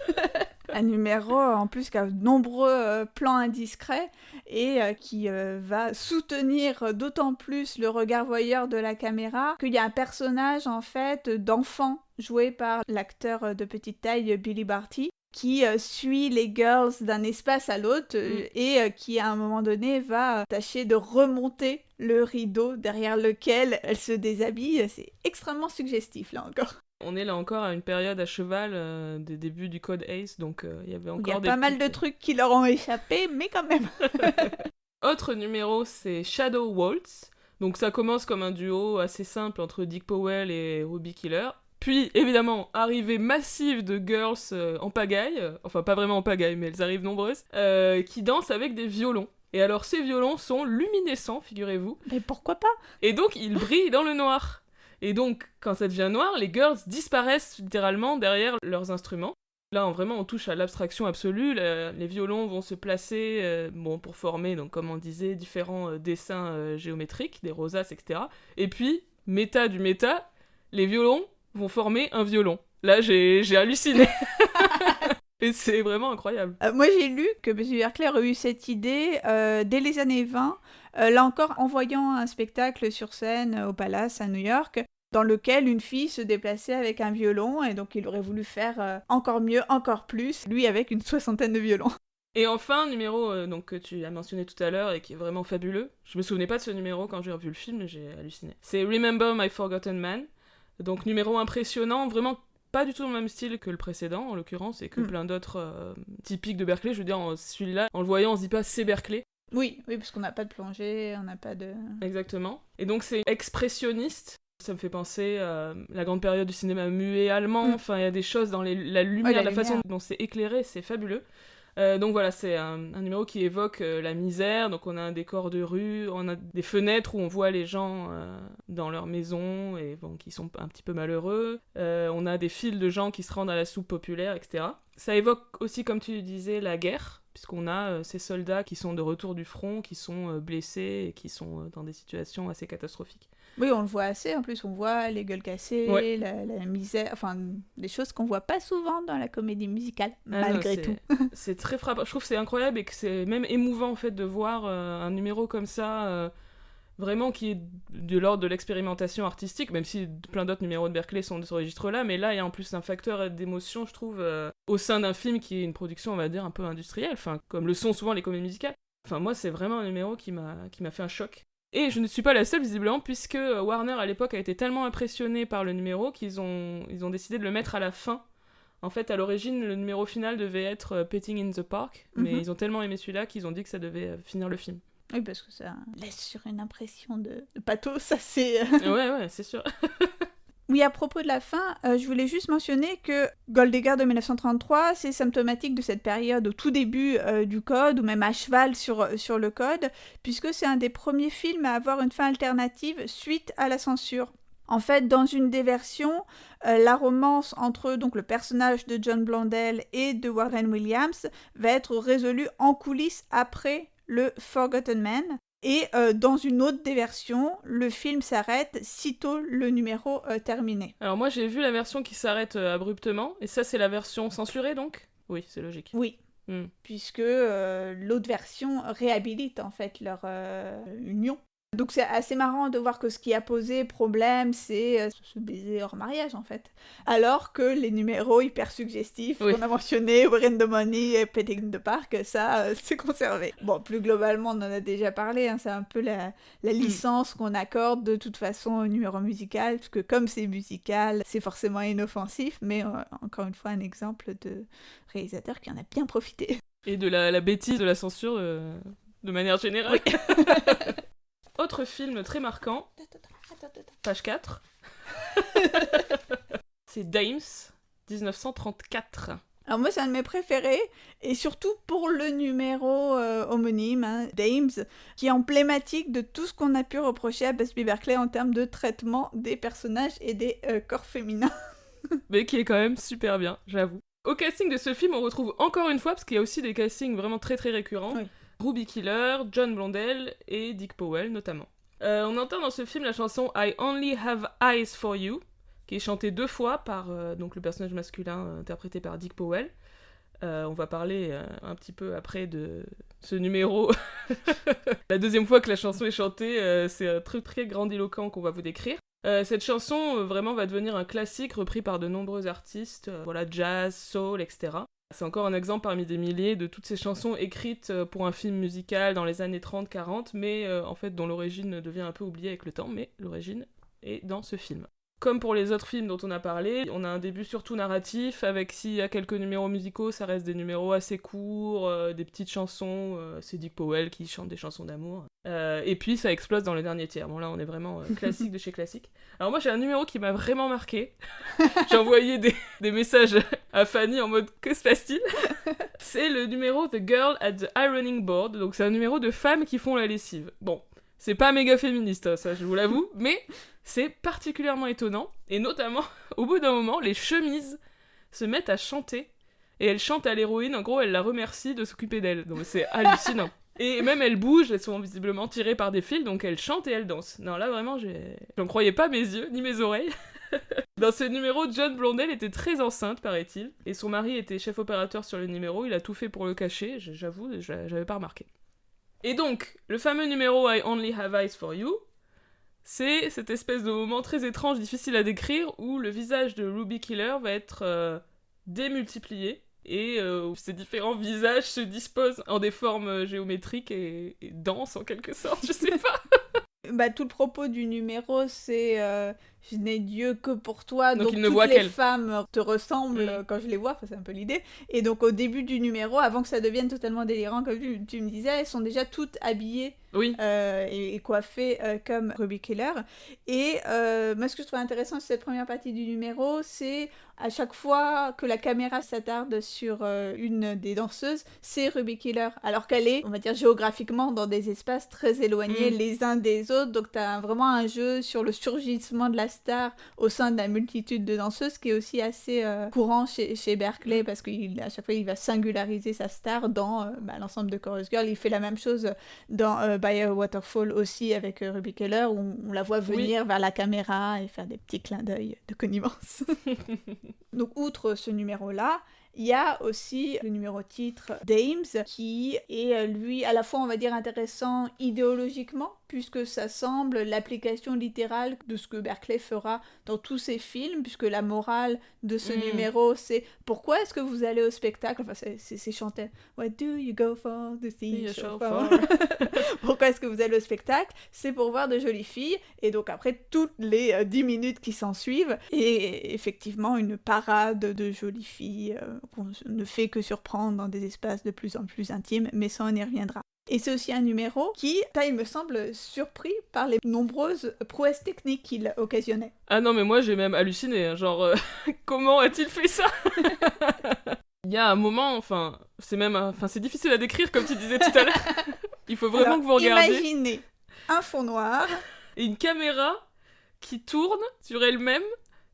Speaker 2: Un numéro en plus qui a de nombreux plans indiscrets et qui va soutenir d'autant plus le regard voyeur de la caméra qu'il y a un personnage en fait d'enfant joué par l'acteur de petite taille Billy Barty qui suit les girls d'un espace à l'autre et qui à un moment donné va tâcher de remonter le rideau derrière lequel elle se déshabille. C'est extrêmement suggestif là encore.
Speaker 1: On est là encore à une période à cheval des débuts du code ACE, donc il y avait encore
Speaker 2: pas mal de trucs qui leur ont échappé, mais quand même.
Speaker 1: Autre numéro, c'est Shadow Waltz. Donc ça commence comme un duo assez simple entre Dick Powell et Ruby Killer. Puis, évidemment, arrivée massive de girls en pagaille, enfin pas vraiment en pagaille, mais elles arrivent nombreuses, qui dansent avec des violons. Et alors, ces violons sont luminescents, figurez-vous.
Speaker 2: Mais pourquoi pas ?
Speaker 1: Et donc, ils brillent dans le noir. Et donc, quand ça devient noir, les girls disparaissent littéralement derrière leurs instruments. Là, on touche à l'abstraction absolue. Les violons vont se placer pour former, donc, comme on disait, différents dessins géométriques, des rosaces, etc. Et puis, méta du méta, les violons vont former un violon. Là, j'ai halluciné. Et c'est vraiment incroyable.
Speaker 2: Moi, j'ai lu que Busby Berkeley aurait eu cette idée dès les années 20, là encore en voyant un spectacle sur scène au Palace à New York, dans lequel une fille se déplaçait avec un violon, et donc il aurait voulu faire encore mieux, encore plus, lui avec une 60aine de violons.
Speaker 1: Et enfin, numéro donc, que tu as mentionné tout à l'heure et qui est vraiment fabuleux. Je me souvenais pas de ce numéro quand j'ai revu le film, j'ai halluciné. C'est Remember My Forgotten Man. Donc numéro impressionnant, vraiment pas du tout dans le même style que le précédent, en l'occurrence, et que plein d'autres typiques de Berkeley. Je veux dire, celui-là, en le voyant, on se dit pas c'est Berkeley.
Speaker 2: Oui, parce qu'on n'a pas de plongée, on n'a pas de...
Speaker 1: Exactement. Et donc c'est expressionniste. Ça me fait penser à la grande période du cinéma muet allemand. Enfin, il y a des choses dans la lumière, la façon dont c'est éclairé, c'est fabuleux. Donc voilà, c'est un numéro qui évoque la misère. Donc on a un décor de rue, on a des fenêtres où on voit les gens dans leur maison et qui sont un petit peu malheureux. On a des files de gens qui se rendent à la soupe populaire, etc. Ça évoque aussi, comme tu disais, la guerre, puisqu'on a ces soldats qui sont de retour du front, qui sont blessés et qui sont dans des situations assez catastrophiques.
Speaker 2: Oui, on le voit assez, en plus on voit les gueules cassées, la misère, enfin des choses qu'on voit pas souvent dans la comédie musicale, malgré tout.
Speaker 1: C'est très frappant, je trouve que c'est incroyable et que c'est même émouvant en fait de voir un numéro comme ça, vraiment qui est de l'ordre de l'expérimentation artistique, même si plein d'autres numéros de Berkeley sont de ce registre-là, mais là il y a en plus un facteur d'émotion, je trouve, au sein d'un film qui est une production, on va dire, un peu industrielle, enfin comme le sont souvent les comédies musicales. Enfin moi c'est vraiment un numéro qui m'a fait un choc. Et je ne suis pas la seule, visiblement, puisque Warner, à l'époque, a été tellement impressionné par le numéro qu'ils ont décidé de le mettre à la fin. En fait, à l'origine, le numéro final devait être Petting in the Park, mais ils ont tellement aimé celui-là qu'ils ont dit que ça devait finir le film.
Speaker 2: Oui, parce que ça laisse sur une impression de pathos, assez...
Speaker 1: ouais, c'est sûr.
Speaker 2: Oui, à propos de la fin, je voulais juste mentionner que Goldegger de 1933, c'est symptomatique de cette période au tout début du Code, ou même à cheval sur le Code, puisque c'est un des premiers films à avoir une fin alternative suite à la censure. En fait, dans une des versions, la romance entre donc, le personnage de John Blondell et de Warren Williams va être résolue en coulisses après le Forgotten Man. Et dans une autre des versions, le film s'arrête sitôt le numéro terminé.
Speaker 1: Alors moi j'ai vu la version qui s'arrête abruptement, et ça c'est la version censurée donc ? Oui, c'est logique.
Speaker 2: Oui, puisque l'autre version réhabilite en fait leur union. Donc c'est assez marrant de voir que ce qui a posé problème, c'est ce baiser hors mariage en fait. Alors que les numéros hyper suggestifs qu'on a mentionnés, We're in the Money et Petting in the Park, ça c'est conservé. Bon, plus globalement on en a déjà parlé, hein, c'est un peu la licence qu'on accorde de toute façon au numéro musical, parce que comme c'est musical, c'est forcément inoffensif, mais encore une fois un exemple de réalisateur qui en a bien profité.
Speaker 1: Et de la bêtise de la censure de manière générale. Oui. Autre film très marquant, page 4, c'est Dames, 1934.
Speaker 2: Alors moi c'est un de mes préférés, et surtout pour le numéro homonyme, hein, Dames, qui est emblématique de tout ce qu'on a pu reprocher à Busby Berkeley en termes de traitement des personnages et des corps féminins.
Speaker 1: Mais qui est quand même super bien, j'avoue. Au casting de ce film, on retrouve encore une fois, parce qu'il y a aussi des castings vraiment très très récurrents, Ruby Killer, John Blondell et Dick Powell notamment. On entend dans ce film la chanson I Only Have Eyes for You, qui est chantée 2 fois par donc le personnage masculin interprété par Dick Powell. On va parler un petit peu après de ce numéro. La deuxième fois que la chanson est chantée, c'est un truc très grandiloquent qu'on va vous décrire. Cette chanson vraiment va devenir un classique repris par de nombreux artistes, jazz, soul, etc. C'est encore un exemple parmi des milliers de toutes ces chansons écrites pour un film musical dans les années 30-40, mais en fait dont l'origine devient un peu oubliée avec le temps, mais l'origine est dans ce film. Comme pour les autres films dont on a parlé, on a un début surtout narratif, avec s'il y a quelques numéros musicaux, ça reste des numéros assez courts, des petites chansons, c'est Dick Powell qui chante des chansons d'amour. Et puis ça explose dans le dernier tiers. Bon là on est vraiment classique de chez classique. Alors moi j'ai un numéro qui m'a vraiment marqué. J'ai envoyé des messages à Fanny en mode « Que se passe-t-il ?» C'est le numéro The Girl at the Ironing Board, donc c'est un numéro de femmes qui font la lessive. Bon, c'est pas méga féministe, ça je vous l'avoue, mais c'est particulièrement étonnant, et notamment, au bout d'un moment, les chemises se mettent à chanter, et elles chantent à l'héroïne, en gros, elles la remercient de s'occuper d'elle, donc c'est hallucinant. Et même elles bougent, elles sont visiblement tirées par des fils, donc elles chantent et elles dansent. Non, là vraiment, j'en croyais pas mes yeux, ni mes oreilles. Dans ce numéro, John Blondell était très enceinte, paraît-il, et son mari était chef opérateur sur le numéro, il a tout fait pour le cacher, j'avoue, j'avais pas remarqué. Et donc, le fameux numéro I Only Have Eyes for You, c'est cette espèce de moment très étrange, difficile à décrire, où le visage de Ruby Killer va être démultiplié, et ces différents visages se disposent en des formes géométriques et dansent en quelque sorte, je sais pas.
Speaker 2: Tout le propos du numéro, c'est je n'ai Dieu que pour toi, donc
Speaker 1: il ne
Speaker 2: toutes
Speaker 1: voit
Speaker 2: les
Speaker 1: qu'elle.
Speaker 2: femmes te ressemblent quand je les vois, c'est un peu l'idée. Et donc au début du numéro, avant que ça devienne totalement délirant, comme tu me disais, elles sont déjà toutes habillées
Speaker 1: Oui.
Speaker 2: et coiffées comme Ruby Killer. Et moi ce que je trouve intéressant sur cette première partie du numéro, c'est à chaque fois que la caméra s'attarde sur une des danseuses, c'est Ruby Killer, alors qu'elle est, on va dire, géographiquement dans des espaces très éloignés les uns des autres, donc t'as vraiment un jeu sur le surgissement de la star au sein de la multitude de danseuses, qui est aussi assez courant chez Berkeley, parce qu'à chaque fois il va singulariser sa star dans l'ensemble de Chorus Girl. Il fait la même chose dans By a Waterfall aussi avec Ruby Keller, où on la voit venir vers la caméra et faire des petits clins d'œil de connivence. Donc outre ce numéro-là, il y a aussi le numéro titre Dames, qui est lui à la fois, on va dire, intéressant idéologiquement, puisque ça semble l'application littérale de ce que Berkeley fera dans tous ses films, puisque la morale de ce numéro, c'est pourquoi est-ce que vous allez au spectacle, enfin c'est chanté, what do you go for to see a show for? Pourquoi est-ce que vous allez au spectacle? C'est pour voir de jolies filles, et donc après toutes les 10 minutes qui s'en suivent, et effectivement une parade de jolies filles qu'on ne fait que surprendre dans des espaces de plus en plus intimes, mais ça on y reviendra. Et c'est aussi un numéro qui, il me semble, surpris par les nombreuses prouesses techniques qu'il occasionnait.
Speaker 1: Ah non, mais moi j'ai même halluciné, hein, genre, comment a-t-il fait ça? Il y a un moment, c'est difficile à décrire comme tu disais tout à l'heure. Il faut vraiment que vous regardiez.
Speaker 2: Imaginez un fond noir.
Speaker 1: Et une caméra qui tourne sur elle-même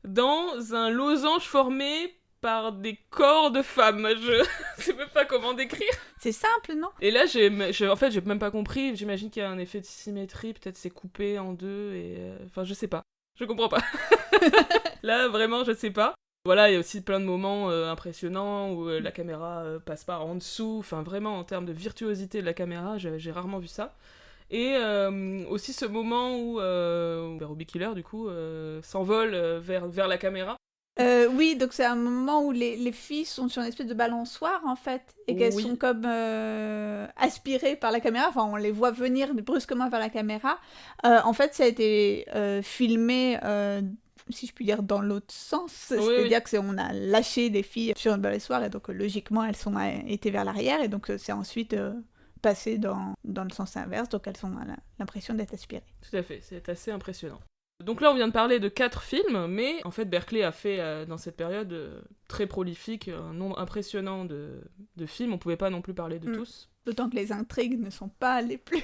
Speaker 1: dans un losange formé par des corps de femmes. Je sais même pas comment décrire.
Speaker 2: C'est simple, non?
Speaker 1: Et là, j'ai même pas compris. J'imagine qu'il y a un effet de symétrie. Peut-être c'est coupé en deux. Et je sais pas. Je comprends pas. Là, vraiment, je sais pas. Voilà, il y a aussi plein de moments impressionnants où la caméra passe par en dessous. Enfin, vraiment, en termes de virtuosité de la caméra, j'ai rarement vu ça. Et aussi ce moment où Ruby Killer, du coup, s'envole vers la caméra.
Speaker 2: Oui, donc c'est un moment où les filles sont sur une espèce de balançoire, en fait, et qu'elles sont comme aspirées par la caméra, enfin on les voit venir brusquement vers la caméra. En fait, ça a été filmé, si je puis dire, dans l'autre sens, c'est-à-dire qu'on a lâché des filles sur une balançoire, et donc logiquement elles sont été vers l'arrière, et donc c'est ensuite passé dans le sens inverse, donc elles ont l'impression d'être aspirées.
Speaker 1: Tout à fait, c'est assez impressionnant. Donc là, on vient de parler de 4 films, mais en fait, Berkeley a fait, dans cette période très prolifique, un nombre impressionnant de films. On pouvait pas non plus parler de tous.
Speaker 2: D'autant que les intrigues ne sont pas les plus...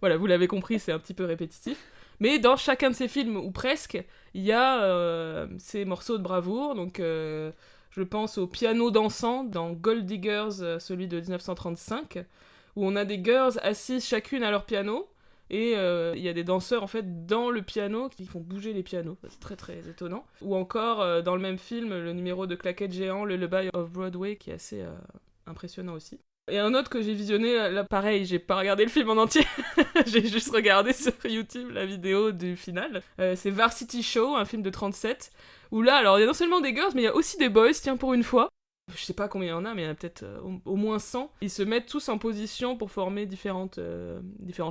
Speaker 1: Voilà, vous l'avez compris, c'est un petit peu répétitif. Mais dans chacun de ces films, ou presque, il y a ces morceaux de bravoure. Donc, je pense au piano dansant dans Gold Diggers, celui de 1935, où on a des girls assises chacune à leur piano. Et il y a des danseurs en fait dans le piano qui font bouger les pianos, c'est très très étonnant. Ou encore dans le même film, le numéro de claquettes géant, le Lullaby of Broadway, qui est assez impressionnant aussi. Et un autre que j'ai visionné, là pareil, j'ai pas regardé le film en entier, j'ai juste regardé sur YouTube la vidéo du final. C'est Varsity Show, un film de 37, où là, alors il y a non seulement des girls, mais il y a aussi des boys, tiens pour une fois. Je sais pas combien il y en a, mais il y en a peut-être au moins 100. Ils se mettent tous en position pour former différentes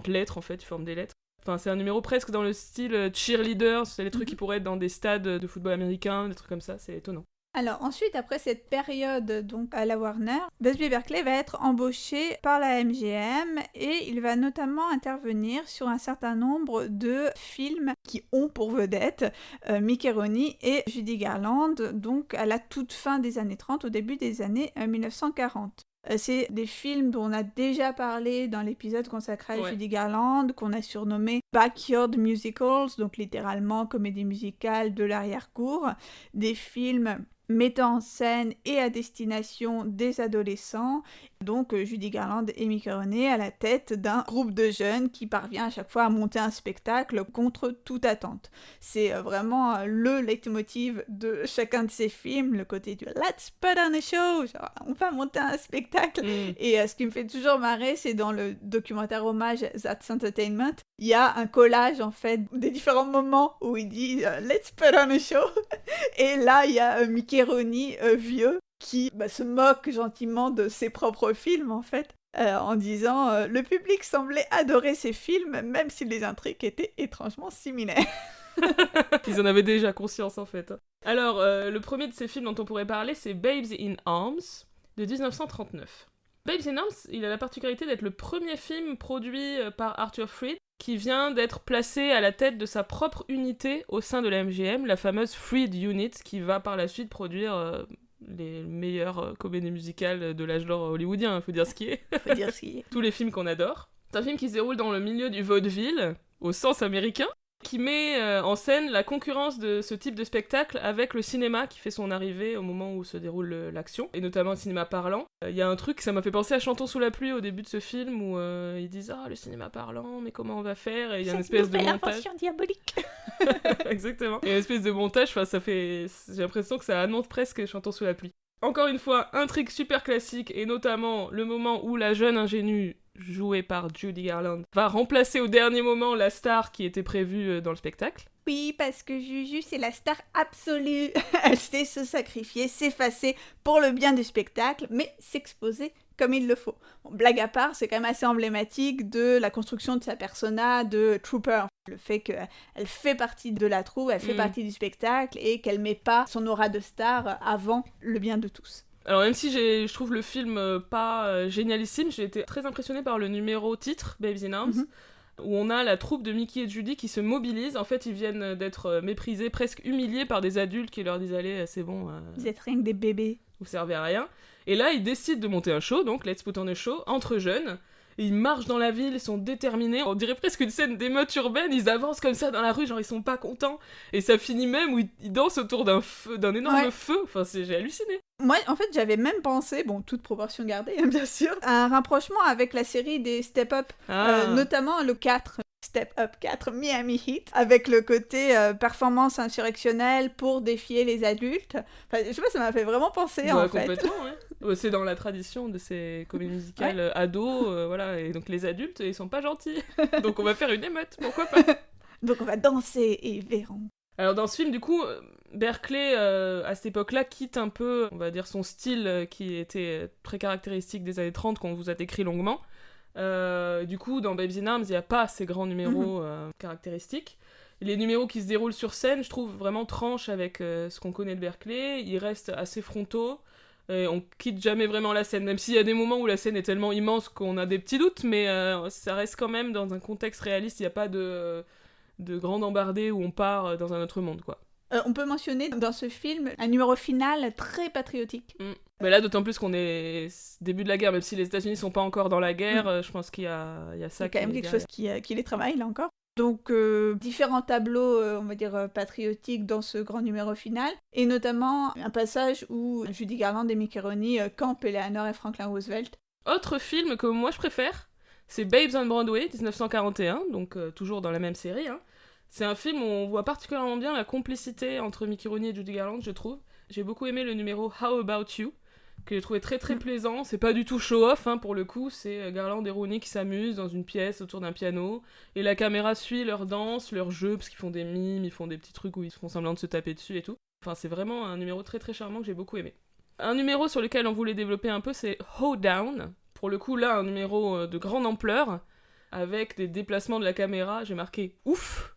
Speaker 1: lettres, en fait, ils forment des lettres. Enfin, c'est un numéro presque dans le style cheerleader, c'est les trucs qui pourraient être dans des stades de football américain, des trucs comme ça, c'est étonnant.
Speaker 2: Alors ensuite, après cette période donc à la Warner, Busby Berkeley va être embauché par la MGM et il va notamment intervenir sur un certain nombre de films qui ont pour vedette Mickey Rooney et Judy Garland, donc à la toute fin des années 30, au début des années 1940. C'est des films dont on a déjà parlé dans l'épisode consacré à Judy Garland, qu'on a surnommé Backyard Musicals, donc littéralement comédie musicale de l'arrière-cour, des films mettant en scène et à destination des adolescents, donc Judy Garland et Mickey Rooney à la tête d'un groupe de jeunes qui parvient à chaque fois à monter un spectacle contre toute attente. C'est vraiment le leitmotiv de chacun de ces films, le côté du « let's put on a show », genre on va monter un spectacle. Et ce qui me fait toujours marrer, c'est dans le documentaire hommage That's Entertainment, il y a un collage en fait des différents moments où il dit « let's put on a show ». Et là, il y a Mickey Rooney vieux qui se moque gentiment de ses propres films en fait, en disant le public semblait adorer ces films même si les intrigues étaient étrangement similaires.
Speaker 1: Ils en avaient déjà conscience en fait. Alors, le premier de ces films dont on pourrait parler, c'est Babes in Arms de 1939. Babes in Arms, il a la particularité d'être le premier film produit par Arthur Freed qui vient d'être placé à la tête de sa propre unité au sein de la MGM, la fameuse Freed Unit, qui va par la suite produire les meilleures comédies musicales de l'âge d'or hollywoodien, faut dire ce qui est.
Speaker 2: Faut dire ce qui est.
Speaker 1: Tous les films qu'on adore. C'est un film qui se déroule dans le milieu du vaudeville, au sens américain, qui met en scène la concurrence de ce type de spectacle avec le cinéma qui fait son arrivée au moment où se déroule l'action, et notamment le cinéma parlant. Il y a un truc, ça m'a fait penser à Chantons sous la pluie au début de ce film, où ils disent « Ah, le cinéma parlant, mais comment on va faire ?» Et il y a une espèce de montage.
Speaker 2: Invention diabolique.
Speaker 1: Exactement. Il y a une espèce de montage, ça fait... J'ai l'impression que ça annonce presque Chantons sous la pluie. Encore une fois, intrigue super classique, et notamment le moment où la jeune ingénue jouée par Judy Garland, va remplacer au dernier moment la star qui était prévue dans le spectacle.
Speaker 2: Oui, parce que Juju, c'est la star absolue. Elle sait se sacrifier, s'effacer pour le bien du spectacle, mais s'exposer comme il le faut. Bon, blague à part, c'est quand même assez emblématique de la construction de sa persona de Trooper. Le fait qu'elle fait partie de la troupe, elle fait partie du spectacle, et qu'elle met pas son aura de star avant le bien de tous.
Speaker 1: Alors même si je trouve le film pas génialissime, j'ai été très impressionnée par le numéro titre, Babes in Arms, où on a la troupe de Mickey et Judy qui se mobilise. En fait, ils viennent d'être méprisés, presque humiliés par des adultes qui leur disent « Allez, c'est bon.
Speaker 2: Vous êtes rien que des bébés.
Speaker 1: Vous servez à rien. » Et là, ils décident de monter un show, donc Let's Put on a Show, entre jeunes. Et ils marchent dans la ville, ils sont déterminés. On dirait presque une scène d'émeute urbaine. Ils avancent comme ça dans la rue, genre ils sont pas contents. Et ça finit même où ils dansent autour d'un énorme feu. Enfin, j'ai halluciné.
Speaker 2: Moi, en fait, j'avais même pensé, bon, toute proportion gardée, bien sûr, à un rapprochement avec la série des Step Up, notamment le 4. Step Up 4, Miami Heat, avec le côté performance insurrectionnelle pour défier les adultes. Enfin, je sais pas, ça m'a fait vraiment penser, en fait.
Speaker 1: Complètement, ouais. C'est dans la tradition de ces comédies musicales ados, voilà, et donc les adultes, ils sont pas gentils. Donc on va faire une émeute, pourquoi pas.
Speaker 2: Donc on va danser et verrons.
Speaker 1: Alors dans ce film, du coup, Berkeley, à cette époque-là, quitte un peu, on va dire, son style qui était très caractéristique des années 30, qu'on vous a décrit longuement. Du coup, dans Babes in Arms, il n'y a pas ces grands numéros caractéristiques. Les numéros qui se déroulent sur scène, je trouve vraiment tranchent avec ce qu'on connaît de Berkeley. Ils restent assez frontaux. Et on quitte jamais vraiment la scène, même s'il y a des moments où la scène est tellement immense qu'on a des petits doutes, mais ça reste quand même dans un contexte réaliste. Il n'y a pas de grande embardée où on part dans un autre monde, quoi.
Speaker 2: On peut mentionner dans ce film un numéro final très patriotique.
Speaker 1: Mais là, d'autant plus qu'on est début de la guerre, même si les États-Unis sont pas encore dans la guerre, je pense qu'il y a ça.
Speaker 2: Il y a quand même quelque chose qui les travaille, là encore. Donc, différents tableaux, on va dire, patriotiques dans ce grand numéro final, et notamment un passage où Judy Garland et Mickey Rooney campent Eleanor et Franklin Roosevelt.
Speaker 1: Autre film que moi je préfère, c'est Babes on Broadway, 1941, donc toujours dans la même série. C'est un film où on voit particulièrement bien la complicité entre Mickey Rooney et Judy Garland, je trouve. J'ai beaucoup aimé le numéro How About You, que j'ai trouvé très très plaisant. C'est pas du tout show-off, pour le coup, c'est Garland et Rooney qui s'amusent dans une pièce autour d'un piano, et la caméra suit leur danse, leur jeu, parce qu'ils font des mimes, ils font des petits trucs où ils font semblant de se taper dessus et tout. Enfin, c'est vraiment un numéro très très charmant que j'ai beaucoup aimé. Un numéro sur lequel on voulait développer un peu, c'est Hoedown. Pour le coup, là, un numéro de grande ampleur, avec des déplacements de la caméra, j'ai marqué ouf,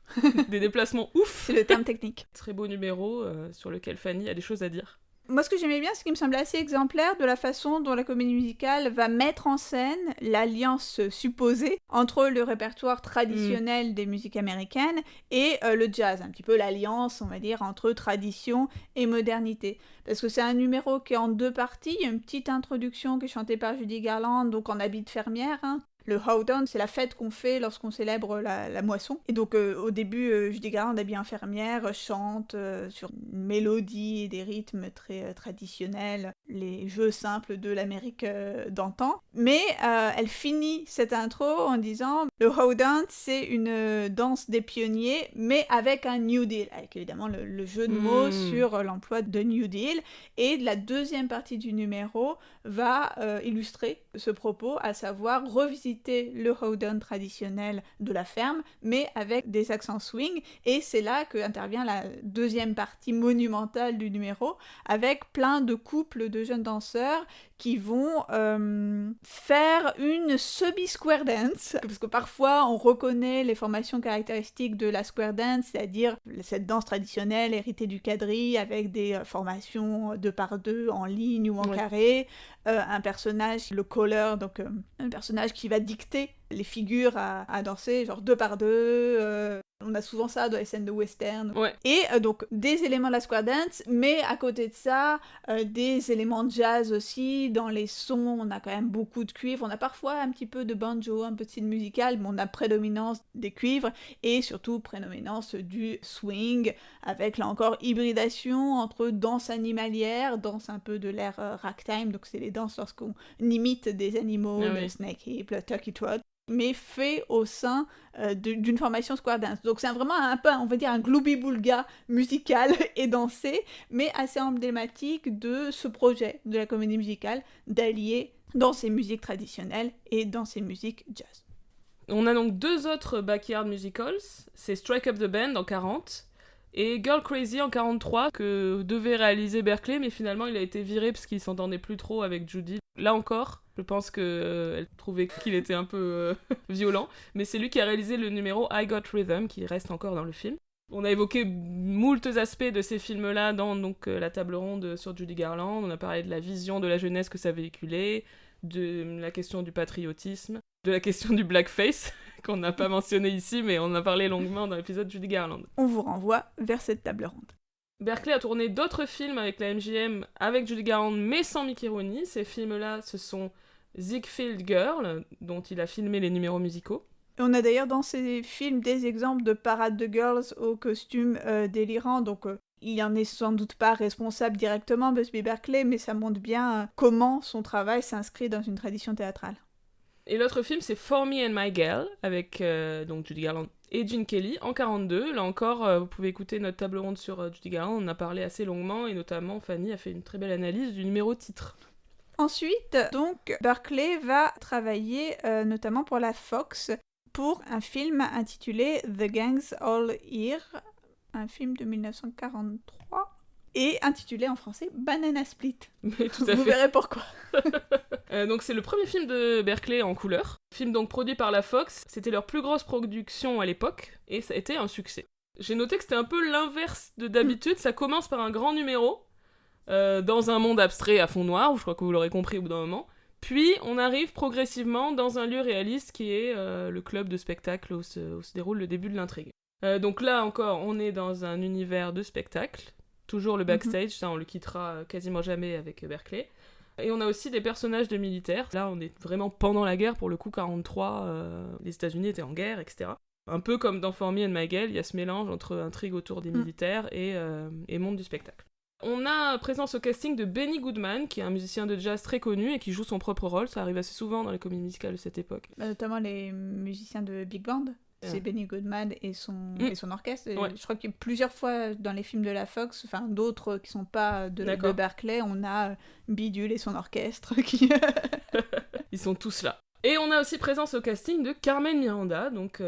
Speaker 1: des déplacements ouf.
Speaker 2: C'est le terme technique.
Speaker 1: Très beau numéro sur lequel Fanny a des choses à dire.
Speaker 2: Moi, ce que j'aimais bien, c'est qu'il me semblait assez exemplaire de la façon dont la comédie musicale va mettre en scène l'alliance supposée entre le répertoire traditionnel des musiques américaines et le jazz. Un petit peu l'alliance, on va dire, entre tradition et modernité. Parce que c'est un numéro qui est en 2 parties. Il y a une petite introduction qui est chantée par Judy Garland, donc en habit de fermière, hein. Le Hoedown, c'est la fête qu'on fait lorsqu'on célèbre la moisson. Et donc au début, Judy Garland, habillée infirmière, chante sur une mélodie et des rythmes très traditionnels, les jeux simples de l'Amérique d'antan. Mais elle finit cette intro en disant « Le Hoedown, c'est une danse des pionniers, mais avec un New Deal », avec évidemment le jeu de mots sur l'emploi de New Deal. Et la deuxième partie du numéro va illustrer ce propos, à savoir revisiter le hoedown traditionnel de la ferme, mais avec des accents swing, et c'est là qu'intervient la deuxième partie monumentale du numéro, avec plein de couples de jeunes danseurs qui vont faire une semi-square dance, parce que parfois on reconnaît les formations caractéristiques de la square dance, c'est-à-dire cette danse traditionnelle héritée du quadrille, avec des formations 2 par 2 en ligne ou en carré, un personnage, le caller, donc un personnage qui va dicter les figures à danser, genre 2 par 2, on a souvent ça dans les scènes de western.
Speaker 1: Ouais.
Speaker 2: Et donc des éléments de la square dance, mais à côté de ça, des éléments de jazz aussi. Dans les sons, on a quand même beaucoup de cuivre, on a parfois un petit peu de banjo, un peu de style musical, mais on a prédominance des cuivres, et surtout prédominance du swing, avec là encore hybridation entre danse animalière, danse un peu de l'ère ragtime, donc c'est les danses lorsqu'on imite des animaux, le snake hip, le turkey trot, mais fait au sein d'une formation square dance. Donc c'est vraiment un peu, on va dire, un gloubi-boulga musical et dansé, mais assez emblématique de ce projet de la comédie musicale, d'allier dans ses musiques traditionnelles et dans ses musiques jazz.
Speaker 1: On a donc 2 autres backyard musicals, c'est Strike Up the Band en 40 et Girl Crazy en 43, que devait réaliser Berkeley, mais finalement il a été viré parce qu'il s'entendait plus trop avec Judy. Là encore, je pense qu'elle trouvait qu'il était un peu violent, mais c'est lui qui a réalisé le numéro I Got Rhythm, qui reste encore dans le film. On a évoqué moultes aspects de ces films-là dans donc, la table ronde sur Judy Garland. On a parlé de la vision de la jeunesse que ça véhiculait, de la question du patriotisme, de la question du blackface, qu'on n'a pas mentionné ici, mais on en a parlé longuement dans l'épisode Judy Garland.
Speaker 2: On vous renvoie vers cette table ronde.
Speaker 1: Berkeley a tourné d'autres films avec la MGM, avec Judy Garland, mais sans Mickey Rooney. Ces films-là, ce sont Ziegfeld Girl, dont il a filmé les numéros musicaux.
Speaker 2: Et on a d'ailleurs dans ces films des exemples de parades de girls au costume délirant, donc il en est sans doute pas responsable directement, Busby Berkeley, mais ça montre bien comment son travail s'inscrit dans une tradition théâtrale.
Speaker 1: Et l'autre film, c'est For Me and My Gal, avec donc Judy Garland et Gene Kelly, en 42. Là encore, vous pouvez écouter notre table ronde sur Judy Garland, on en a parlé assez longuement, et notamment Fanny a fait une très belle analyse du numéro titre.
Speaker 2: Ensuite, donc, Berkeley va travailler notamment pour la Fox, pour un film intitulé The Gang's All Here, un film de 1943, et intitulé en français Banana Split.
Speaker 1: Mais tout à
Speaker 2: Vous
Speaker 1: fait.
Speaker 2: verrez pourquoi.
Speaker 1: Donc c'est le premier film de Berkeley en couleur. Film donc produit par la Fox. C'était leur plus grosse production à l'époque, et ça a été un succès. J'ai noté que c'était un peu l'inverse de d'habitude. Ça commence par un grand numéro, dans un monde abstrait à fond noir, je crois que vous l'aurez compris au bout d'un moment. Puis on arrive progressivement dans un lieu réaliste qui est le club de spectacle où se déroule le début de l'intrigue. Donc là encore, on est dans un univers de spectacle. Toujours le backstage, ça on le quittera quasiment jamais avec Berkeley. Et on a aussi des personnages de militaires. Là, on est vraiment pendant la guerre, pour le coup, 43, les États-Unis étaient en guerre, etc. Un peu comme dans For Me and My Gal, il y a ce mélange entre intrigue autour des militaires et monde du spectacle. On a présence au casting de Benny Goodman, qui est un musicien de jazz très connu et qui joue son propre rôle. Ça arrive assez souvent dans les comédies musicales de cette époque.
Speaker 2: Notamment les musiciens de Big Band. C'est Benny Goodman et son orchestre. Et je crois qu'il y a plusieurs fois dans les films de la Fox, enfin d'autres qui sont pas de Berkeley, on a Bidule et son orchestre qui...
Speaker 1: Ils sont tous là. Et on a aussi présence au casting de Carmen Miranda, donc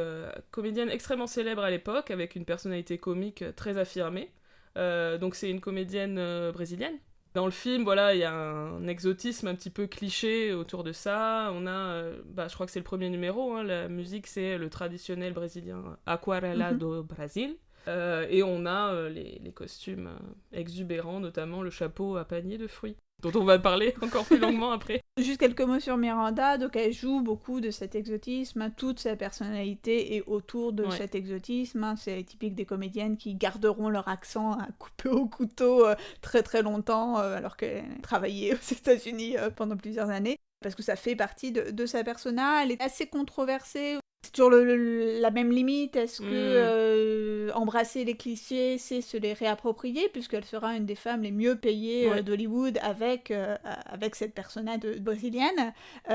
Speaker 1: comédienne extrêmement célèbre à l'époque, avec une personnalité comique très affirmée. Donc c'est une comédienne brésilienne, Dans le film, voilà, il y a un exotisme un petit peu cliché autour de ça. On a, je crois que c'est le premier numéro, hein, la musique c'est le traditionnel brésilien Aquarela do Brasil. Et on a les costumes exubérants, notamment le chapeau à panier de fruits, dont on va parler encore plus longuement après.
Speaker 2: Juste quelques mots sur Miranda, donc elle joue beaucoup de cet exotisme, toute sa personnalité est autour de cet exotisme, c'est typique des comédiennes qui garderont leur accent coupé au couteau très très longtemps, alors qu'elle travaillait aux États-Unis pendant plusieurs années, parce que ça fait partie de sa persona, elle est assez controversée. C'est toujours la même limite, est-ce que embrasser les clichés, c'est se les réapproprier, puisqu'elle sera une des femmes les mieux payées d'Hollywood avec cette persona brésilienne,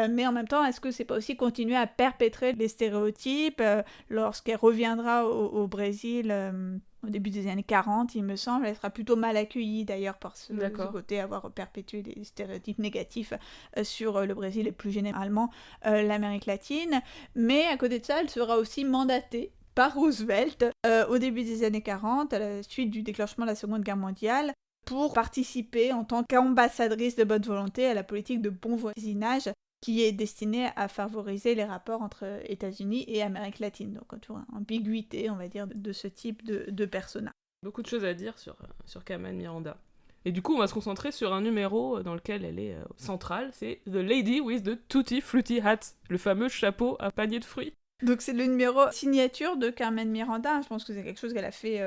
Speaker 2: mais en même temps, est-ce que c'est pas aussi continuer à perpétrer les stéréotypes lorsqu'elle reviendra au Brésil au début des années 40, il me semble, elle sera plutôt mal accueillie d'ailleurs par ce côté, avoir perpétué les stéréotypes négatifs sur le Brésil et plus généralement l'Amérique latine. Mais à côté de ça, elle sera aussi mandatée par Roosevelt au début des années 40, à la suite du déclenchement de la Seconde Guerre mondiale, pour participer en tant qu'ambassadrice de bonne volonté à la politique de bon voisinage qui est destinée à favoriser les rapports entre États-Unis et Amérique latine. Donc, toujours une ambiguïté, on va dire, de ce type de persona.
Speaker 1: Beaucoup de choses à dire sur Carmen Miranda. Et du coup, on va se concentrer sur un numéro dans lequel elle est centrale, c'est The Lady with the Tutti Frutti Hat, le fameux chapeau à panier de fruits.
Speaker 2: Donc, c'est le numéro signature de Carmen Miranda. Je pense que c'est quelque chose qu'elle a fait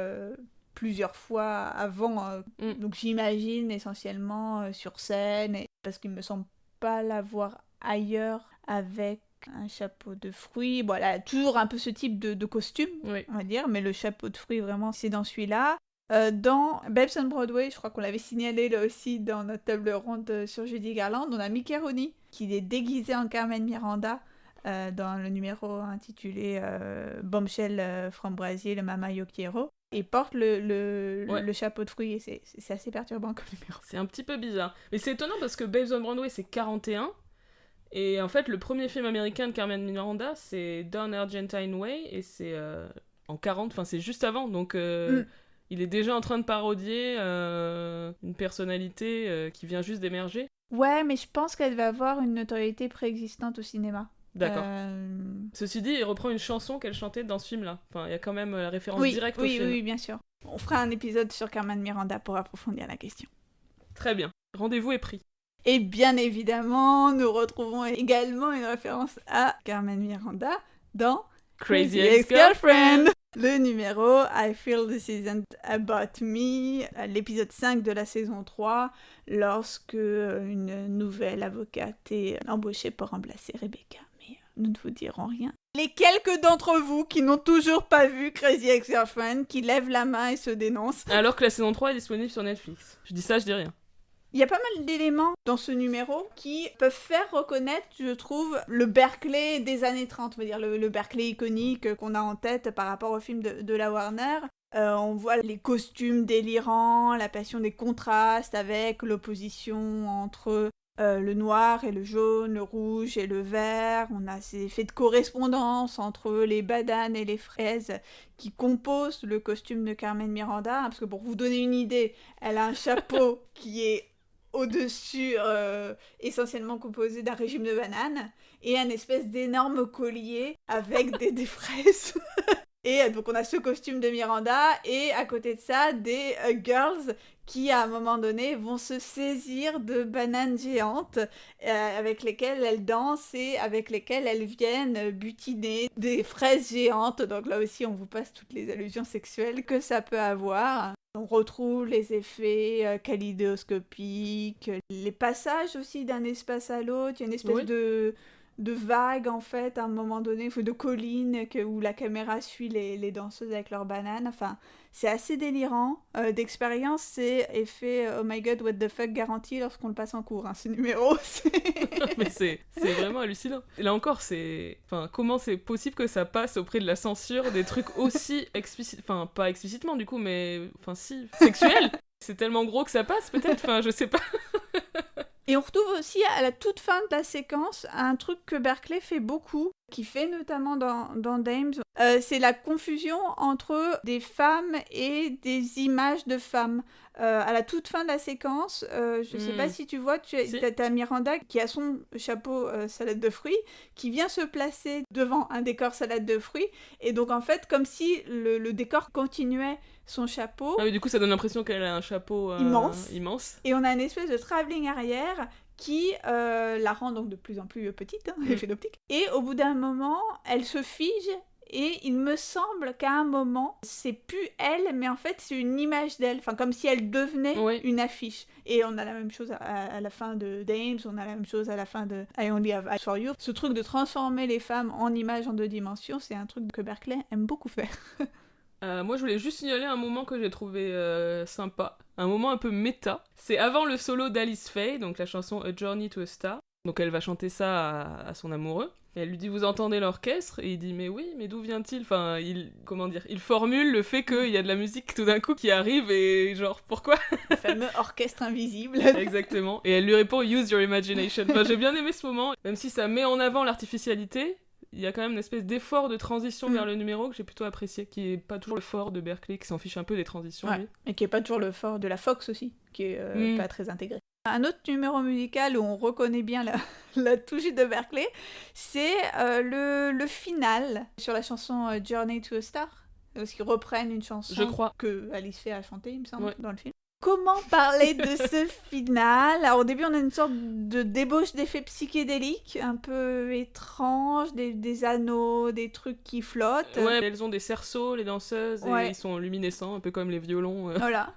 Speaker 2: plusieurs fois avant. Donc, j'imagine essentiellement sur scène, parce qu'il me semble pas l'avoir ailleurs avec un chapeau de fruits. Bon, elle a toujours un peu ce type de costume, on va dire, mais le chapeau de fruits, vraiment, c'est dans celui-là. Dans Babes on Broadway, je crois qu'on l'avait signalé là aussi dans notre table ronde sur Judy Garland, on a Mickey Rooney qui est déguisé en Carmen Miranda dans le numéro intitulé Bombshell from Brazil, Mama Yo Quiero. Et porte le chapeau de fruits, et c'est assez perturbant comme numéro.
Speaker 1: C'est un petit peu bizarre. Mais c'est étonnant parce que Babes on Broadway, c'est 41, et en fait, le premier film américain de Carmen Miranda, c'est Down Argentine Way, et c'est en 40, enfin c'est juste avant, donc il est déjà en train de parodier une personnalité qui vient juste d'émerger.
Speaker 2: Ouais, mais je pense qu'elle va avoir une notoriété préexistante au cinéma.
Speaker 1: D'accord. Ceci dit, il reprend une chanson qu'elle chantait dans ce film-là. Enfin, il y a quand même la référence directe au film.
Speaker 2: Oui, bien sûr. On fera un épisode sur Carmen Miranda pour approfondir la question.
Speaker 1: Très bien. Rendez-vous est pris.
Speaker 2: Et bien évidemment, nous retrouvons également une référence à Carmen Miranda dans
Speaker 1: Crazy Ex-Girlfriend.
Speaker 2: Le numéro I Feel This Isn't About Me, l'épisode 5 de la saison 3, lorsque une nouvelle avocate est embauchée pour remplacer Rebecca. Mais nous ne vous dirons rien. Les quelques d'entre vous qui n'ont toujours pas vu Crazy Ex-Girlfriend, qui lèvent la main et se dénoncent.
Speaker 1: Alors que la saison 3 est disponible sur Netflix. Je dis ça, je dis rien.
Speaker 2: Il y a pas mal d'éléments dans ce numéro qui peuvent faire reconnaître, je trouve, le Berkeley des années 30, on va dire le Berkeley iconique qu'on a en tête par rapport au film de la Warner. On voit les costumes délirants, la passion des contrastes avec l'opposition entre le noir et le jaune, le rouge et le vert. On a ces effets de correspondance entre les bananes et les fraises qui composent le costume de Carmen Miranda. Parce que pour vous donner une idée, elle a un chapeau qui est au-dessus, essentiellement composé d'un régime de bananes, et un espèce d'énorme collier avec des fraises. Et donc on a ce costume de Miranda, et à côté de ça, des girls qui, à un moment donné, vont se saisir de bananes géantes avec lesquelles elles dansent et avec lesquelles elles viennent butiner des fraises géantes. Donc là aussi, on vous passe toutes les allusions sexuelles que ça peut avoir. On retrouve les effets kaléidoscopiques, les passages aussi d'un espace à l'autre. Il y a une espèce de vague, en fait, à un moment donné, de collines où la caméra suit les danseuses avec leurs bananes. Enfin, c'est assez délirant. D'expérience, c'est effet oh my god, what the fuck garanti lorsqu'on le passe en cours, ce numéro.
Speaker 1: Mais c'est vraiment hallucinant. Et là encore, enfin, comment c'est possible que ça passe auprès de la censure des trucs aussi explicites, enfin, pas explicitement du coup, mais enfin si, sexuels. C'est tellement gros que ça passe peut-être, enfin, je sais pas.
Speaker 2: Et on retrouve aussi à la toute fin de la séquence un truc que Berkeley fait beaucoup, qui fait notamment dans Dames. C'est la confusion entre des femmes et des images de femmes. À la toute fin de la séquence, je sais pas si tu vois, t'as Miranda qui a son chapeau salade de fruits, qui vient se placer devant un décor salade de fruits, et donc en fait, comme si le décor continuait son chapeau.
Speaker 1: Ah oui, du coup, ça donne l'impression qu'elle a un chapeau immense.
Speaker 2: Et on a une espèce de travelling arrière qui la rend donc de plus en plus petite, effet d'optique. Et au bout d'un moment, elle se fige, et il me semble qu'à un moment, c'est plus elle, mais en fait, c'est une image d'elle, enfin, comme si elle devenait une affiche. Et on a la même chose à la fin de Dames, on a la même chose à la fin de I Only Have Eyes for You. Ce truc de transformer les femmes en images en 2 dimensions, c'est un truc que Berkeley aime beaucoup faire.
Speaker 1: Moi, je voulais juste signaler un moment que j'ai trouvé sympa, un moment un peu méta. C'est avant le solo d'Alice Faye, donc la chanson A Journey to a Star. Donc elle va chanter ça à son amoureux. Et elle lui dit, vous entendez l'orchestre? Et il dit, mais oui, mais d'où vient-il? Enfin, il formule le fait qu'il y a de la musique tout d'un coup qui arrive et genre, pourquoi?
Speaker 2: Le fameux orchestre invisible.
Speaker 1: Exactement. Et elle lui répond, use your imagination. Enfin, j'ai bien aimé ce moment, même si ça met en avant l'artificialité. Il y a quand même une espèce d'effort de transition vers le numéro que j'ai plutôt apprécié, qui est pas toujours le fort de Berkeley, qui s'en fiche un peu des transitions.
Speaker 2: Ouais. Et qui est pas toujours le fort de la Fox aussi, qui est pas très intégré. Un autre numéro musical où on reconnaît bien la touche de Berkeley, c'est le final sur la chanson Journey to a Star, parce qu'ils reprennent une chanson que Alice Faye a chantée, il me semble, dans le film. Comment parler de ce final? Alors, au début, on a une sorte de débauche d'effets psychédéliques, un peu étranges, des anneaux, des trucs qui flottent.
Speaker 1: Ouais, elles ont des cerceaux, les danseuses, et ils sont luminescents, un peu comme les violons.
Speaker 2: Voilà.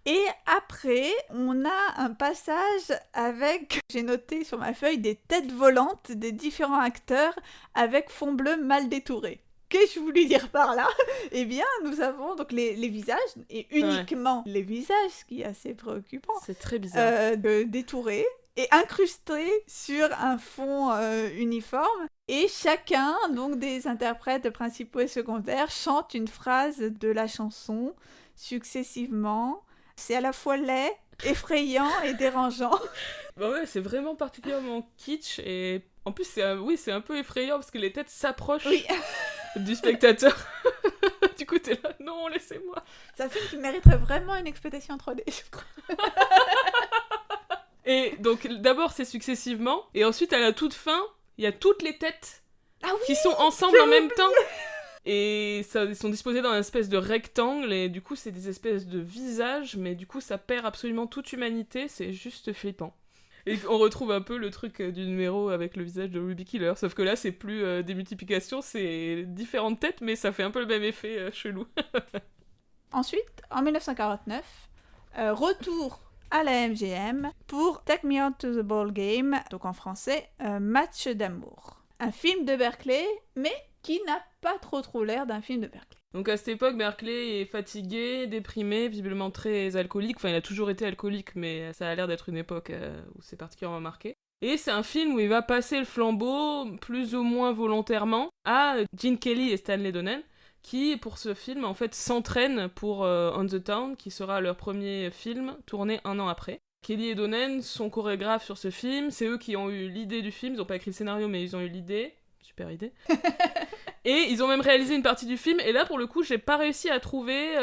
Speaker 2: Et après, on a un passage avec, j'ai noté sur ma feuille, des têtes volantes des différents acteurs avec fond bleu mal détouré. Qu'ai-je voulu dire par là? Eh bien, nous avons donc les visages, et uniquement les visages, ce qui est assez préoccupant.
Speaker 1: C'est très bizarre.
Speaker 2: Détourés et incrustés sur un fond uniforme. Et chacun, donc des interprètes principaux et secondaires, chante une phrase de la chanson successivement. C'est à la fois laid, effrayant et dérangeant.
Speaker 1: Bah ouais, c'est vraiment particulièrement kitsch, et en plus, c'est un peu effrayant parce que les têtes s'approchent. Du spectateur. Du coup, t'es là, non, laissez-moi.
Speaker 2: C'est un film qui mériterait vraiment une exploitation en 3D, je crois.
Speaker 1: Et donc, d'abord, c'est successivement, et ensuite, à la toute fin, il y a toutes les têtes qui sont ensemble en même temps. Et ils sont disposés dans une espèce de rectangle, et du coup, c'est des espèces de visages, mais du coup, ça perd absolument toute humanité, c'est juste flippant. Et on retrouve un peu le truc du numéro avec le visage de Ruby Killer, sauf que là, c'est plus des multiplications, c'est différentes têtes, mais ça fait un peu le même effet chelou.
Speaker 2: Ensuite, en 1949, retour à la MGM pour Take Me Out to the Ball Game, donc en français, Match d'amour. Un film de Berkeley, mais qui n'a pas trop l'air d'un film de Berkeley.
Speaker 1: Donc à cette époque, Berkeley est fatigué, déprimé, visiblement très alcoolique. Enfin, il a toujours été alcoolique, mais ça a l'air d'être une époque où c'est particulièrement marqué. Et c'est un film où il va passer le flambeau, plus ou moins volontairement, à Gene Kelly et Stanley Donen, qui, pour ce film, en fait, s'entraînent pour On the Town, qui sera leur premier film, tourné 1 an après. Kelly et Donen sont chorégraphes sur ce film, c'est eux qui ont eu l'idée du film, ils n'ont pas écrit le scénario, mais ils ont eu l'idée. Super idée. Et ils ont même réalisé une partie du film, et là, pour le coup, j'ai pas réussi à trouver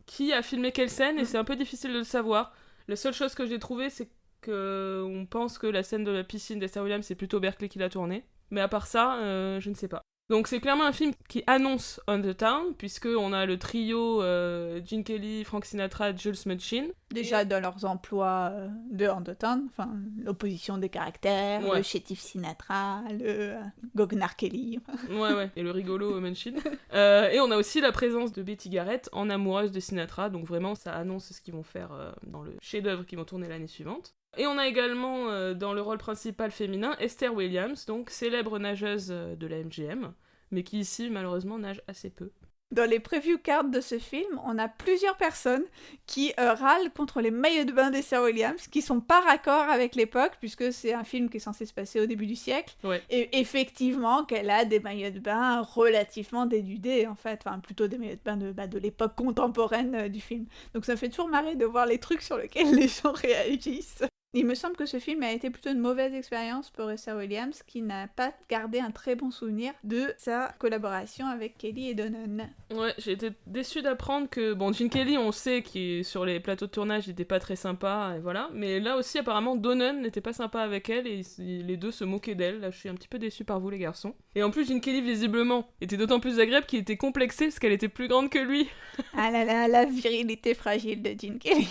Speaker 1: qui a filmé quelle scène, et c'est un peu difficile de le savoir. La seule chose que j'ai trouvée, c'est qu'on pense que la scène de la piscine d'Esther Williams, c'est plutôt Berkeley qui l'a tournée. Mais à part ça, je ne sais pas. Donc c'est clairement un film qui annonce On the Town, puisqu'on a le trio Gene Kelly, Frank Sinatra, Jules Muchin.
Speaker 2: Déjà dans leurs emplois de On the Town, enfin l'opposition des caractères, le chétif Sinatra, le goguenard Kelly.
Speaker 1: Ouais, et le rigolo Munchin. Et on a aussi la présence de Betty Garrett en amoureuse de Sinatra, donc vraiment ça annonce ce qu'ils vont faire dans le chef-d'œuvre qu'ils vont tourner l'année suivante. Et on a également dans le rôle principal féminin Esther Williams, donc célèbre nageuse de la MGM, mais qui ici malheureusement nage assez peu.
Speaker 2: Dans les preview cards de ce film, on a plusieurs personnes qui râlent contre les maillots de bain d'Esther Williams, qui sont pas raccord avec l'époque, puisque c'est un film qui est censé se passer au début du siècle.
Speaker 1: Ouais.
Speaker 2: Et effectivement, qu'elle a des maillots de bain relativement dénudés, en fait. Enfin, plutôt des maillots de bain de l'époque contemporaine du film. Donc ça fait toujours marrer de voir les trucs sur lesquels les gens réagissent. Il me semble que ce film a été plutôt une mauvaise expérience pour Esther Williams, qui n'a pas gardé un très bon souvenir de sa collaboration avec Kelly et Donen.
Speaker 1: Ouais, j'ai été déçue d'apprendre que... Bon, Gene Kelly, on sait qu'il sur les plateaux de tournage, il était pas très sympa, et voilà. Mais là aussi, apparemment, Donen n'était pas sympa avec elle, et les deux se moquaient d'elle. Là, je suis un petit peu déçue par vous, les garçons. Et en plus, Gene Kelly, visiblement, était d'autant plus agréable qu'il était complexé, parce qu'elle était plus grande que lui.
Speaker 2: Ah là là, la virilité fragile de Gene Kelly.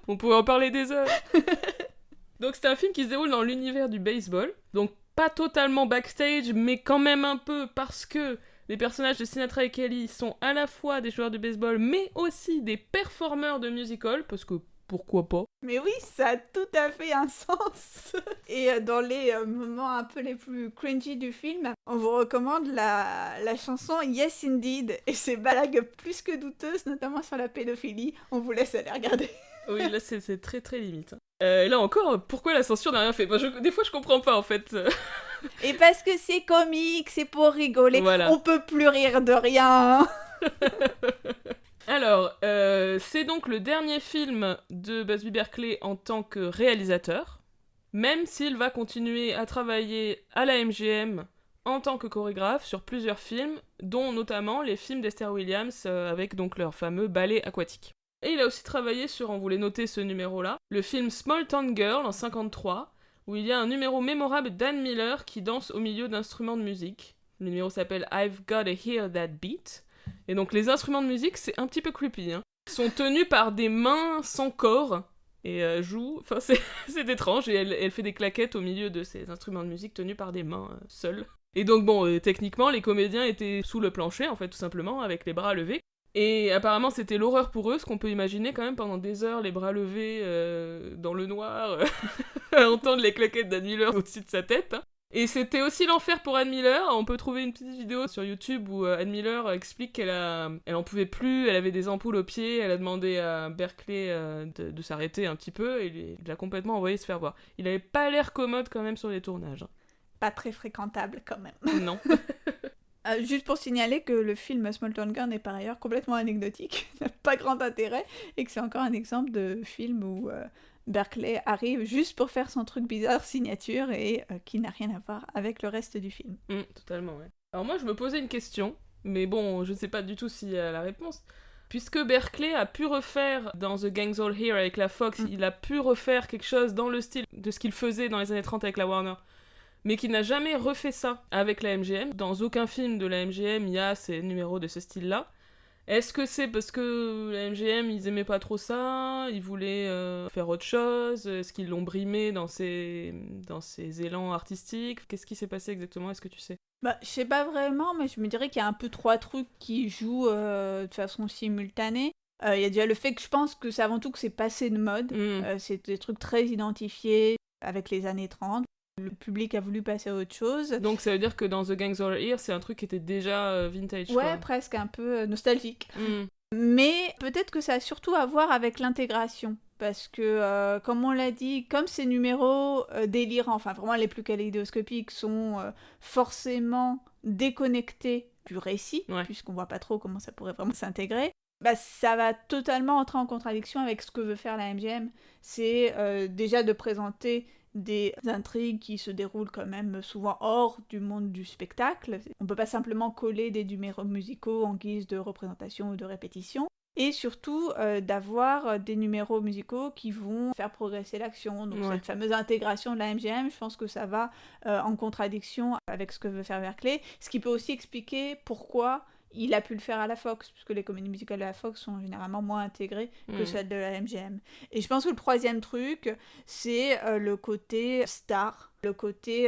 Speaker 1: On pourrait en parler des heures. Donc c'est un film qui se déroule dans l'univers du baseball. Donc pas totalement backstage, mais quand même un peu, parce que les personnages de Sinatra et Kelly sont à la fois des joueurs de baseball, mais aussi des performeurs de musical, parce que pourquoi pas.
Speaker 2: Mais oui, ça a tout à fait un sens. Et dans les moments un peu les plus cringy du film, on vous recommande la chanson Yes Indeed et ses blagues plus que douteuses, notamment sur la pédophilie. On vous laisse aller regarder.
Speaker 1: Oui, là c'est très très limite. Là encore, pourquoi la censure n'a rien fait ? Des fois je comprends pas en fait.
Speaker 2: Et parce que c'est comique, c'est pour rigoler.
Speaker 1: Voilà.
Speaker 2: On peut plus rire de rien.
Speaker 1: Alors, c'est donc le dernier film de Busby Berkeley en tant que réalisateur, même s'il va continuer à travailler à la MGM en tant que chorégraphe sur plusieurs films, dont notamment les films d'Esther Williams avec donc leur fameux ballet aquatique. Et il a aussi travaillé sur, on voulait noter ce numéro-là, le film Small Town Girl en 1953, où il y a un numéro mémorable d'Ann Miller qui danse au milieu d'instruments de musique. Le numéro s'appelle I've Gotta Hear That Beat. Et donc les instruments de musique, c'est un petit peu creepy, hein. Ils sont tenus par des mains sans corps, et jouent... Enfin, c'est étrange, et elle fait des claquettes au milieu de ces instruments de musique tenus par des mains seules. Et donc bon, techniquement, les comédiens étaient sous le plancher, en fait, tout simplement, avec les bras levés. Et apparemment, c'était l'horreur pour eux, ce qu'on peut imaginer quand même pendant des heures, les bras levés dans le noir, à entendre les claquettes d'Ann Miller au-dessus de sa tête, hein. Et c'était aussi l'enfer pour Ann Miller. On peut trouver une petite vidéo sur YouTube où Ann Miller explique qu'elle en pouvait plus, elle avait des ampoules aux pieds, elle a demandé à Berkeley de s'arrêter un petit peu, et il l'a complètement envoyé se faire voir. Il avait pas l'air commode quand même sur les tournages.
Speaker 2: Pas très fréquentable quand même.
Speaker 1: Non.
Speaker 2: Juste pour signaler que le film Small Town Girl est par ailleurs complètement anecdotique, n'a pas grand intérêt, et que c'est encore un exemple de film où Berkeley arrive juste pour faire son truc bizarre signature et qui n'a rien à voir avec le reste du film.
Speaker 1: Totalement, ouais. Alors moi, je me posais une question, mais bon, je sais pas du tout s'il y a la réponse. Puisque Berkeley a pu refaire dans The Gang's All Here avec la Fox, il a pu refaire quelque chose dans le style de ce qu'il faisait dans les années 30 avec la Warner, mais qui n'a jamais refait ça avec la MGM. Dans aucun film de la MGM, il y a ces numéros de ce style-là. Est-ce que c'est parce que la MGM, ils aimaient pas trop ça, ils voulaient faire autre chose? Est-ce qu'ils l'ont brimé dans ses élans artistiques? Qu'est-ce qui s'est passé exactement? Est-ce que tu sais?
Speaker 2: Bah, je sais pas vraiment, mais je me dirais qu'il y a un peu 3 trucs qui jouent de façon simultanée. Il y a déjà le fait que je pense que c'est avant tout que c'est passé de mode. C'est des trucs très identifiés avec les années 30. Le public a voulu passer à autre chose.
Speaker 1: Donc ça veut dire que dans The Gang's All Here, c'est un truc qui était déjà vintage,
Speaker 2: ouais,
Speaker 1: quoi.
Speaker 2: presque un peu nostalgique. Mais peut-être que ça a surtout à voir avec l'intégration. Parce que, comme on l'a dit, comme ces numéros délirants, enfin vraiment les plus kaléidoscopiques, sont forcément déconnectés du récit, puisqu'on voit pas trop comment ça pourrait vraiment s'intégrer, bah, ça va totalement entrer en contradiction avec ce que veut faire la MGM. C'est déjà de présenter des intrigues qui se déroulent quand même souvent hors du monde du spectacle. On peut pas simplement coller des numéros musicaux en guise de représentation ou de répétition. Et surtout d'avoir des numéros musicaux qui vont faire progresser l'action. Donc cette fameuse intégration de la MGM, je pense que ça va en contradiction avec ce que veut faire Berkeley. Ce qui peut aussi expliquer pourquoi il a pu le faire à la Fox, puisque les comédies musicales de la Fox sont généralement moins intégrées que celles de la MGM. Et je pense que le troisième truc, c'est le côté star, le côté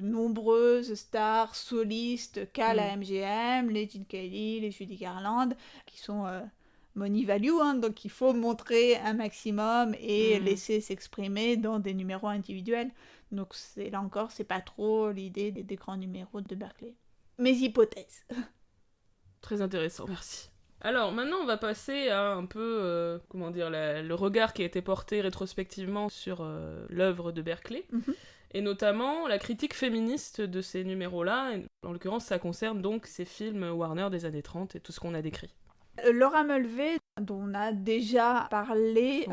Speaker 2: nombreuses stars solistes qu'a la MGM, les Gene Kelly, les Judy Garland, qui sont money value, hein, donc il faut montrer un maximum et laisser s'exprimer dans des numéros individuels. Donc là encore, c'est pas trop l'idée des grands numéros de Berkeley. Mes hypothèses.
Speaker 1: Très intéressant, merci. Alors, maintenant, on va passer à un peu, le regard qui a été porté rétrospectivement sur l'œuvre de Berkeley, et notamment la critique féministe de ces numéros-là. En l'occurrence, ça concerne donc ces films Warner des années 30 et tout ce qu'on a décrit.
Speaker 2: Laura Mulvey, dont on a déjà parlé,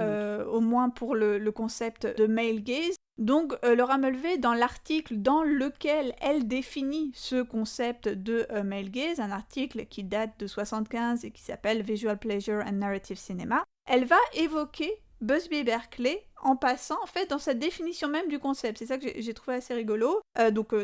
Speaker 2: au moins pour le concept de male gaze. Donc Laura Mulvey, dans l'article dans lequel elle définit ce concept de male gaze, un article qui date de 1975 et qui s'appelle Visual Pleasure and Narrative Cinema, elle va évoquer Busby Berkeley en passant en fait dans sa définition même du concept. C'est ça que j'ai trouvé assez rigolo.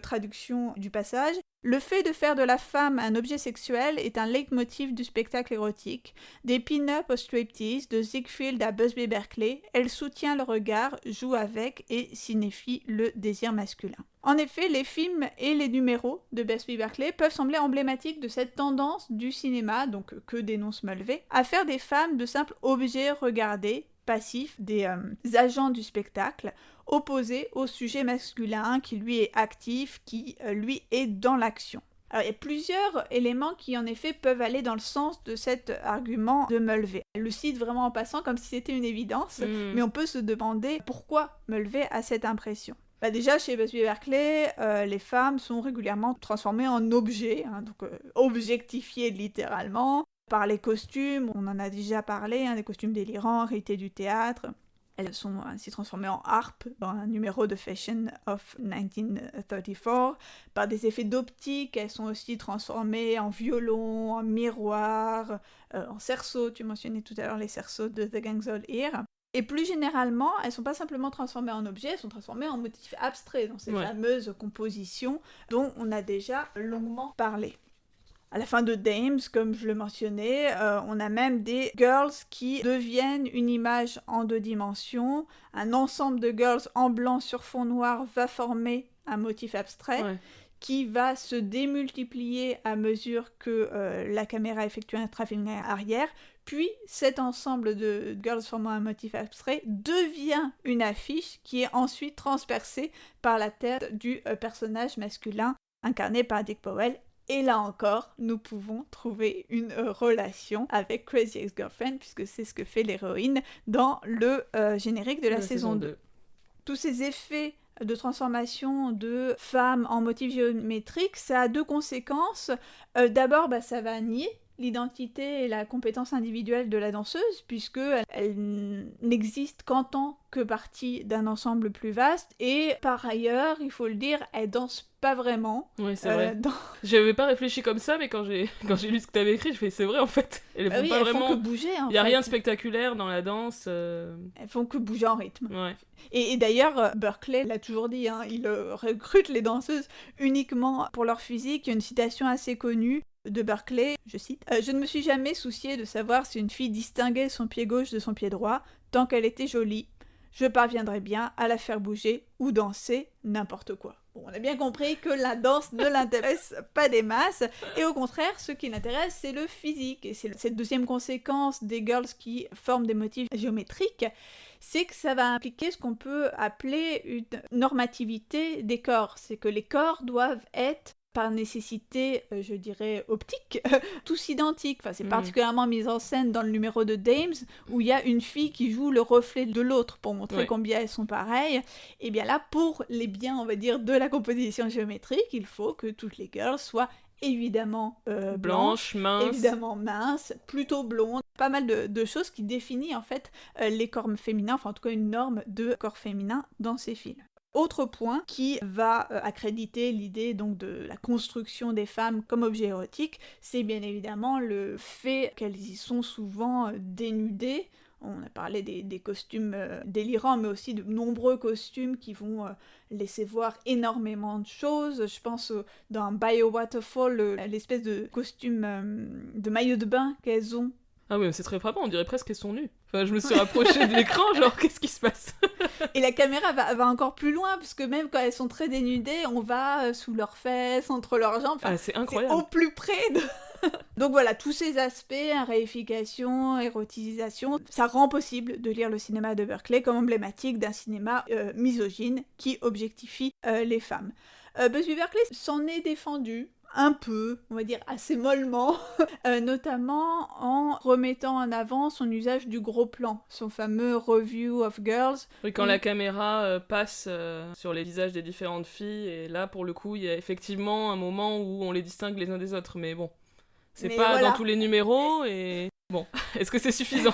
Speaker 2: Traduction du passage. Le fait de faire de la femme un objet sexuel est un leitmotiv du spectacle érotique. Des pin-up au striptease, de Ziegfeld à Busby Berkeley, elle soutient le regard, joue avec et signifie le désir masculin. En effet, les films et les numéros de Busby Berkeley peuvent sembler emblématiques de cette tendance du cinéma, donc que dénonce Mulvey, à faire des femmes de simples objets regardés, passifs, des agents du spectacle, opposé au sujet masculin qui lui est actif, qui lui est dans l'action. Alors il y a plusieurs éléments qui en effet peuvent aller dans le sens de cet argument de Mulvey. Elle le cite vraiment en passant comme si c'était une évidence, mais on peut se demander pourquoi Mulvey a cette impression. Déjà, chez Busby Berkeley, les femmes sont régulièrement transformées en objets, donc objectifiées littéralement, par les costumes, on en a déjà parlé, des costumes délirants, hérités du théâtre. Elles sont ainsi transformées en harpes dans un numéro de Fashion of 1934. Par des effets d'optique, elles sont aussi transformées en violon, en miroir, en cerceaux. Tu mentionnais tout à l'heure les cerceaux de The Gang's All Here. Et plus généralement, elles ne sont pas simplement transformées en objets, elles sont transformées en motifs abstraits dans ces fameuses compositions dont on a déjà longuement parlé. À la fin de Dames, comme je le mentionnais, on a même des girls qui deviennent une image en 2 dimensions. Un ensemble de girls en blanc sur fond noir va former un motif abstrait qui va se démultiplier à mesure que la caméra effectue un tracking arrière. Puis cet ensemble de girls formant un motif abstrait devient une affiche qui est ensuite transpercée par la tête du personnage masculin incarné par Dick Powell. Et là encore, nous pouvons trouver une relation avec Crazy Ex-Girlfriend, puisque c'est ce que fait l'héroïne dans le générique de la saison 2. Tous ces effets de transformation de femmes en motifs géométriques, ça a 2 conséquences. D'abord, ça va nier l'identité et la compétence individuelle de la danseuse, puisque elle n'existe qu'en tant que partie d'un ensemble plus vaste, et par ailleurs, il faut le dire, elle danse pas vraiment.
Speaker 1: Oui, c'est vrai. J'avais pas réfléchi comme ça, mais quand j'ai lu ce que t'avais écrit, je fais c'est vrai en fait. Elles font pas vraiment.
Speaker 2: Font que bouger.
Speaker 1: Il y a rien de spectaculaire dans la danse.
Speaker 2: Elles font que bouger en rythme.
Speaker 1: Ouais.
Speaker 2: Et d'ailleurs, Berkeley l'a toujours dit, il recrute les danseuses uniquement pour leur physique. Il y a une citation assez connue de Berkeley, je cite, « Je ne me suis jamais soucié de savoir si une fille distinguait son pied gauche de son pied droit, tant qu'elle était jolie. Je parviendrais bien à la faire bouger ou danser n'importe quoi. » Bon, on a bien compris que la danse ne l'intéresse pas des masses, et au contraire, ce qui l'intéresse, c'est le physique. Et c'est cette deuxième conséquence des girls qui forment des motifs géométriques, c'est que ça va impliquer ce qu'on peut appeler une normativité des corps. C'est que les corps doivent être par nécessité, je dirais, optique, tous identiques. Enfin, c'est particulièrement mis en scène dans le numéro de Dames, où il y a une fille qui joue le reflet de l'autre pour montrer combien elles sont pareilles. Et bien là, pour les biens, on va dire, de la composition géométrique, il faut que toutes les girls soient évidemment blanches,
Speaker 1: minces.
Speaker 2: Évidemment minces, plutôt blondes. Pas mal de choses qui définissent en fait les corps féminins, enfin en tout cas une norme de corps féminin dans ces films. Autre point qui va accréditer l'idée donc de la construction des femmes comme objets érotiques, c'est bien évidemment le fait qu'elles y sont souvent dénudées. On a parlé des costumes délirants, mais aussi de nombreux costumes qui vont laisser voir énormément de choses. Je pense dans Bio Waterfall, l'espèce de costume de maillot de bain qu'elles ont.
Speaker 1: Ah oui, c'est très frappant, on dirait presque qu'elles sont nues. Enfin, je me suis rapprochée de l'écran, genre, qu'est-ce qui se passe?
Speaker 2: Et la caméra va encore plus loin, parce que même quand elles sont très dénudées, on va sous leurs fesses, entre leurs jambes. Enfin,
Speaker 1: c'est incroyable.
Speaker 2: C'est au plus près de... Donc voilà, tous ces aspects, réification, érotisation, ça rend possible de lire le cinéma de Berkeley comme emblématique d'un cinéma misogyne qui objectifie les femmes. Busby Berkeley s'en est défendu un peu, on va dire assez mollement, notamment en remettant en avant son usage du gros plan, son fameux Review of Girls.
Speaker 1: Oui, quand la caméra passe sur les visages des différentes filles, et là, pour le coup, il y a effectivement un moment où on les distingue les uns des autres, mais bon, c'est pas dans tous les numéros, et... Bon, est-ce que c'est suffisant?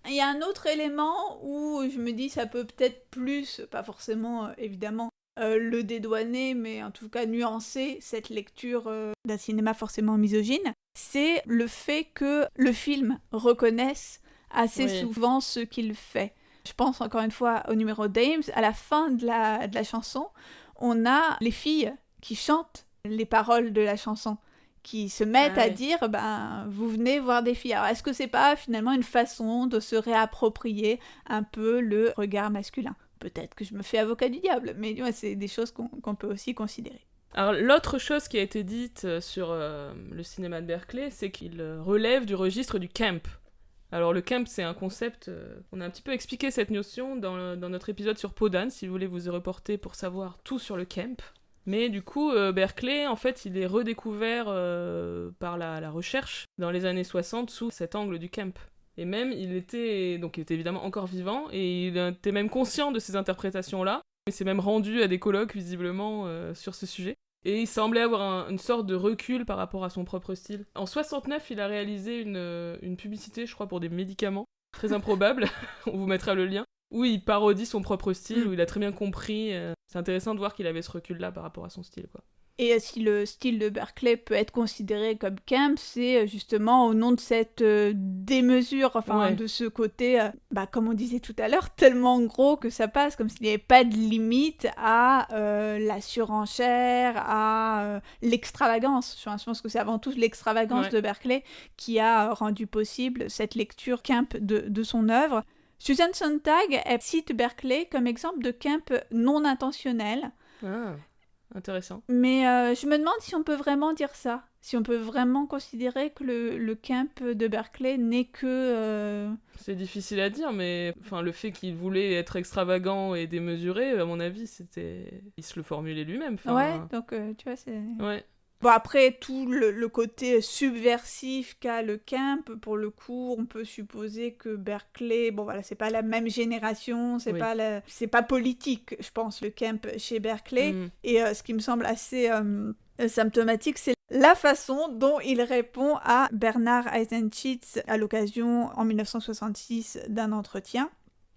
Speaker 2: Il y a un autre élément où je me dis ça peut peut-être plus, pas forcément évidemment le dédouaner, mais en tout cas nuancer cette lecture d'un cinéma forcément misogyne, c'est le fait que le film reconnaisse assez souvent ce qu'il fait. Je pense encore une fois au numéro Dames, à la fin de la chanson, on a les filles qui chantent les paroles de la chanson, qui se mettent à dire vous venez voir des filles. Alors est-ce que c'est pas finalement une façon de se réapproprier un peu le regard masculin? Peut-être que je me fais avocat du diable, mais c'est des choses qu'on peut aussi considérer.
Speaker 1: Alors l'autre chose qui a été dite sur le cinéma de Berkeley, c'est qu'il relève du registre du camp. Alors le camp, c'est un concept, on a un petit peu expliqué cette notion dans notre épisode sur Podane, si vous voulez vous y reporter pour savoir tout sur le camp. Mais du coup, Berkeley, en fait, il est redécouvert par la recherche dans les années 60 sous cet angle du camp. Et même, il était évidemment encore vivant, et il était même conscient de ces interprétations-là. Il s'est même rendu à des colloques, visiblement, sur ce sujet. Et il semblait avoir une sorte de recul par rapport à son propre style. En 69, il a réalisé une publicité, je crois, pour des médicaments. Très improbable, on vous mettra le lien. Où il parodie son propre style, où il a très bien compris. C'est intéressant de voir qu'il avait ce recul-là par rapport à son style, quoi.
Speaker 2: Et si le style de Berkeley peut être considéré comme camp, c'est justement au nom de cette démesure, de ce côté, comme on disait tout à l'heure, tellement gros que ça passe, comme s'il n'y avait pas de limite à la surenchère, à l'extravagance. Je pense que c'est avant tout l'extravagance de Berkeley qui a rendu possible cette lecture camp de son œuvre. Susan Sontag, elle cite Berkeley comme exemple de camp non intentionnel.
Speaker 1: Ah, intéressant.
Speaker 2: Mais je me demande si on peut vraiment dire ça. Si on peut vraiment considérer que le camp de Berkeley n'est que...
Speaker 1: C'est difficile à dire, mais le fait qu'il voulait être extravagant et démesuré, à mon avis, il se le formulait lui-même.
Speaker 2: Donc tu vois, c'est...
Speaker 1: Ouais.
Speaker 2: Bon, après, tout le côté subversif qu'a le camp, pour le coup, on peut supposer que Berkeley, c'est pas la même génération, c'est pas politique, je pense, le camp chez Berkeley. Et ce qui me semble assez symptomatique, c'est la façon dont il répond à Bernard Eisenschitz à l'occasion, en 1966, d'un entretien.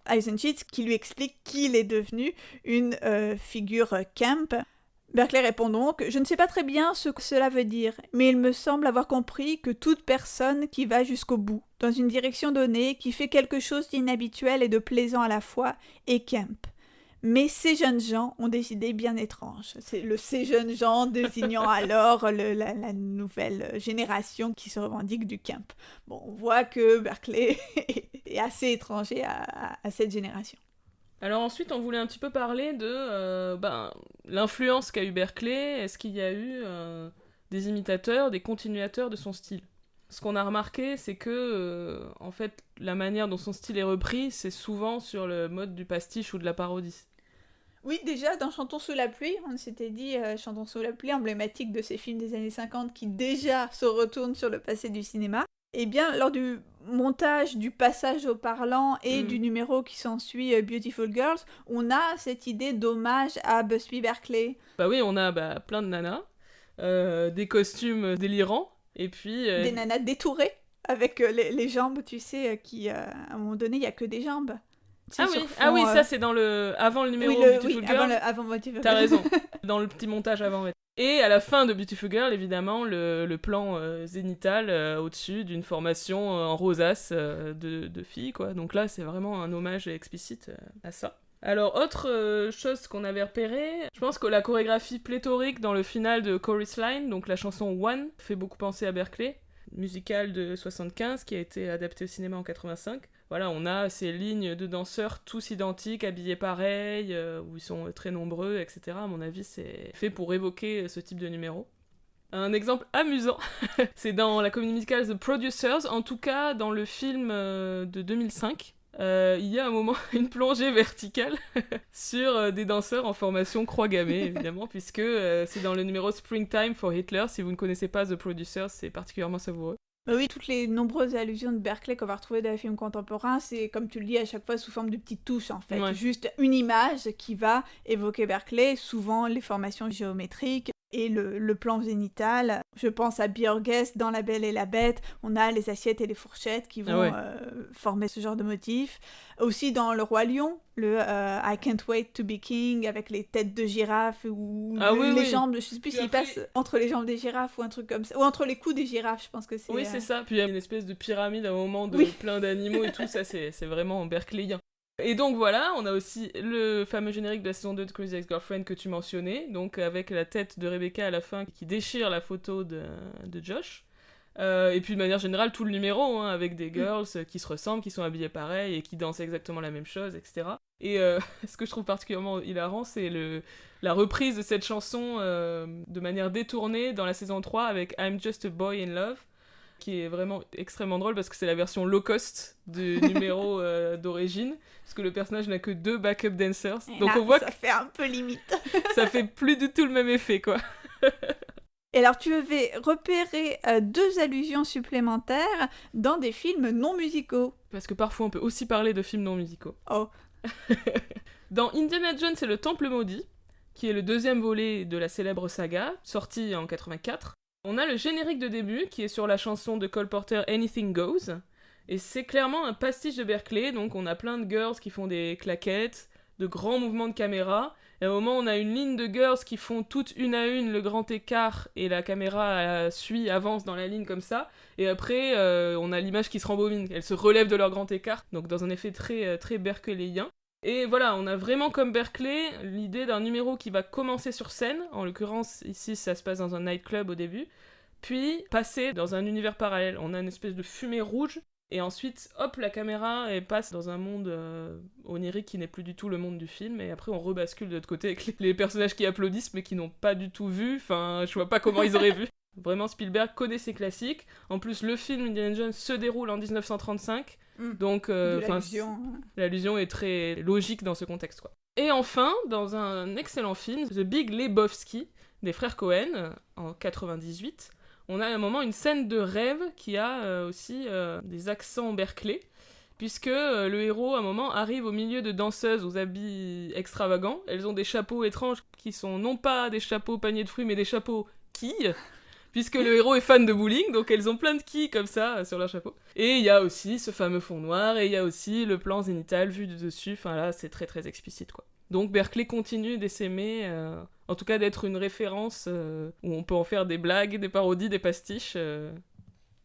Speaker 2: Eisenschitz qui lui explique qu'il est devenu une figure camp. Berkeley répond donc « Je ne sais pas très bien ce que cela veut dire, mais il me semble avoir compris que toute personne qui va jusqu'au bout, dans une direction donnée, qui fait quelque chose d'inhabituel et de plaisant à la fois, est camp. Mais ces jeunes gens ont des idées bien étranges. » C'est ces jeunes gens désignant alors la nouvelle génération qui se revendique du camp. Bon, on voit que Berkeley est assez étranger à cette génération.
Speaker 1: Alors ensuite, on voulait un petit peu parler de l'influence qu'a eu Berkeley. Est-ce qu'il y a eu des imitateurs, des continuateurs de son style? Ce qu'on a remarqué, c'est que en fait, la manière dont son style est repris, c'est souvent sur le mode du pastiche ou de la parodie.
Speaker 2: Oui, déjà, dans Chantons sous la pluie, on s'était dit Chantons sous la pluie, emblématique de ces films des années 50 qui déjà se retournent sur le passé du cinéma. Eh bien, lors du montage du passage au parlant et du numéro qui s'ensuit, Beautiful Girls, on a cette idée d'hommage à Busby Berkeley.
Speaker 1: Bah oui, on a plein de nanas, des costumes délirants, et puis...
Speaker 2: Des nanas détourées, avec les jambes, tu sais, qui, à un moment donné, il n'y a que des jambes.
Speaker 1: Oui, ça c'est avant le numéro Beautiful Girl.
Speaker 2: Avant Beautiful Girl.
Speaker 1: T'as raison, dans le petit montage avant, ouais. Et à la fin de Beautiful Girl, évidemment, le plan zénital au-dessus d'une formation en rosace de filles, quoi. Donc là, c'est vraiment un hommage explicite à ça. Alors, autre chose qu'on avait repéré, je pense que la chorégraphie pléthorique dans le final de Chorus Line, donc la chanson One, fait beaucoup penser à Berkeley, musical de 75 qui a été adapté au cinéma en 85. Voilà, on a ces lignes de danseurs tous identiques, habillés pareil, où ils sont très nombreux, etc. À mon avis, c'est fait pour évoquer ce type de numéro. Un exemple amusant, c'est dans la comédie musicale The Producers, en tout cas dans le film de 2005. Il y a un moment une plongée verticale sur des danseurs en formation croix gammée, évidemment, puisque c'est dans le numéro Springtime for Hitler. Si vous ne connaissez pas The Producers, c'est particulièrement savoureux.
Speaker 2: Oui, toutes les nombreuses allusions de Berkeley qu'on va retrouver dans les films contemporains, c'est, comme tu le dis, à chaque fois sous forme de petites touches, en fait. Ouais. Juste une image qui va évoquer Berkeley, souvent les formations géométriques, Et le plan zénital, je pense à Björges dans La Belle et la Bête, on a les assiettes et les fourchettes qui vont former ce genre de motif. Aussi dans Le Roi Lion, le I Can't Wait to be King avec les têtes de girafes ou les jambes, je sais plus s'il passe entre les jambes des girafes ou un truc comme ça, ou entre les coups des girafes, je pense que c'est...
Speaker 1: Oui, c'est ça, puis il y a une espèce de pyramide à un moment de plein d'animaux et tout, ça c'est vraiment berkeleyien. Et donc voilà, on a aussi le fameux générique de la saison 2 de Crazy Ex-Girlfriend que tu mentionnais, donc avec la tête de Rebecca à la fin qui déchire la photo de Josh. Et puis de manière générale, tout le numéro, avec des girls qui se ressemblent, qui sont habillées pareil et qui dansent exactement la même chose, etc. Et ce que je trouve particulièrement hilarant, c'est la reprise de cette chanson de manière détournée dans la saison 3 avec I'm Just a Boy in Love, qui est vraiment extrêmement drôle parce que c'est la version low cost du numéro d'origine, parce que le personnage n'a que 2 backup dancers.
Speaker 2: Et
Speaker 1: donc
Speaker 2: là,
Speaker 1: on voit
Speaker 2: ça fait un peu limite.
Speaker 1: Ça fait plus du tout le même effet, quoi.
Speaker 2: Et alors tu avais repéré 2 allusions supplémentaires dans des films non musicaux.
Speaker 1: Parce que parfois on peut aussi parler de films non musicaux.
Speaker 2: Oh.
Speaker 1: Dans Indiana Jones et le Temple Maudit, qui est le 2e volet de la célèbre saga, sorti en 84, on a le générique de début qui est sur la chanson de Cole Porter Anything Goes, et c'est clairement un pastiche de Berkeley, donc on a plein de girls qui font des claquettes, de grands mouvements de caméra, et à un moment on a une ligne de girls qui font toutes une à une le grand écart, et la caméra avance dans la ligne comme ça, et après on a l'image qui se rembobine, elles se relèvent de leur grand écart, donc dans un effet très, très berkeleyien. Et voilà, on a vraiment comme Berkeley l'idée d'un numéro qui va commencer sur scène, en l'occurrence ici ça se passe dans un nightclub au début, puis passer dans un univers parallèle. On a une espèce de fumée rouge, et ensuite hop, la caméra elle passe dans un monde onirique qui n'est plus du tout le monde du film, et après on rebascule de l'autre côté avec les personnages qui applaudissent mais qui n'ont pas du tout vu, enfin je vois pas comment ils auraient vu. Vraiment, Spielberg connaît ses classiques. En plus, le film Indiana Jones se déroule en 1935, donc l'allusion est très logique dans ce contexte, quoi. Et enfin, dans un excellent film, The Big Lebowski, des frères Cohen, en 98, on a à un moment une scène de rêve qui a aussi des accents Berkeley, puisque le héros, à un moment, arrive au milieu de danseuses aux habits extravagants. Elles ont des chapeaux étranges qui sont non pas des chapeaux paniers de fruits, mais des chapeaux quilles, puisque le héros est fan de bowling, donc elles ont plein de quilles comme ça sur leur chapeau. Et il y a aussi ce fameux fond noir, et il y a aussi le plan zénital vu du dessus, enfin là c'est très très explicite, quoi. Donc Berkeley continue d'essaimer, en tout cas d'être une référence où on peut en faire des blagues, des parodies, des pastiches.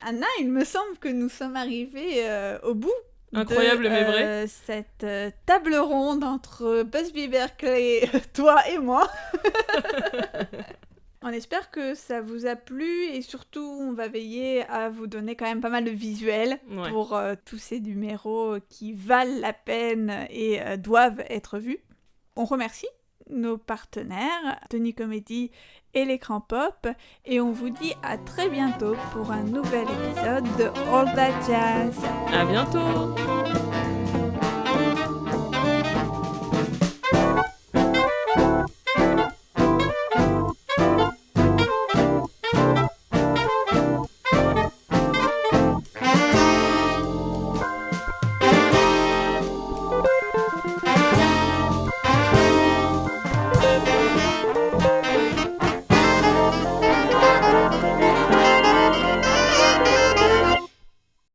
Speaker 2: Anna, il me semble que nous sommes arrivés au bout.
Speaker 1: Incroyable mais vrai.
Speaker 2: Cette table ronde entre Busby Berkeley, toi et moi. On espère que ça vous a plu et surtout on va veiller à vous donner quand même pas mal de visuels pour tous ces numéros qui valent la peine et doivent être vus. On remercie nos partenaires, Tony Comedy et l'écran pop, et on vous dit à très bientôt pour un nouvel épisode de All That Jazz.
Speaker 1: À bientôt.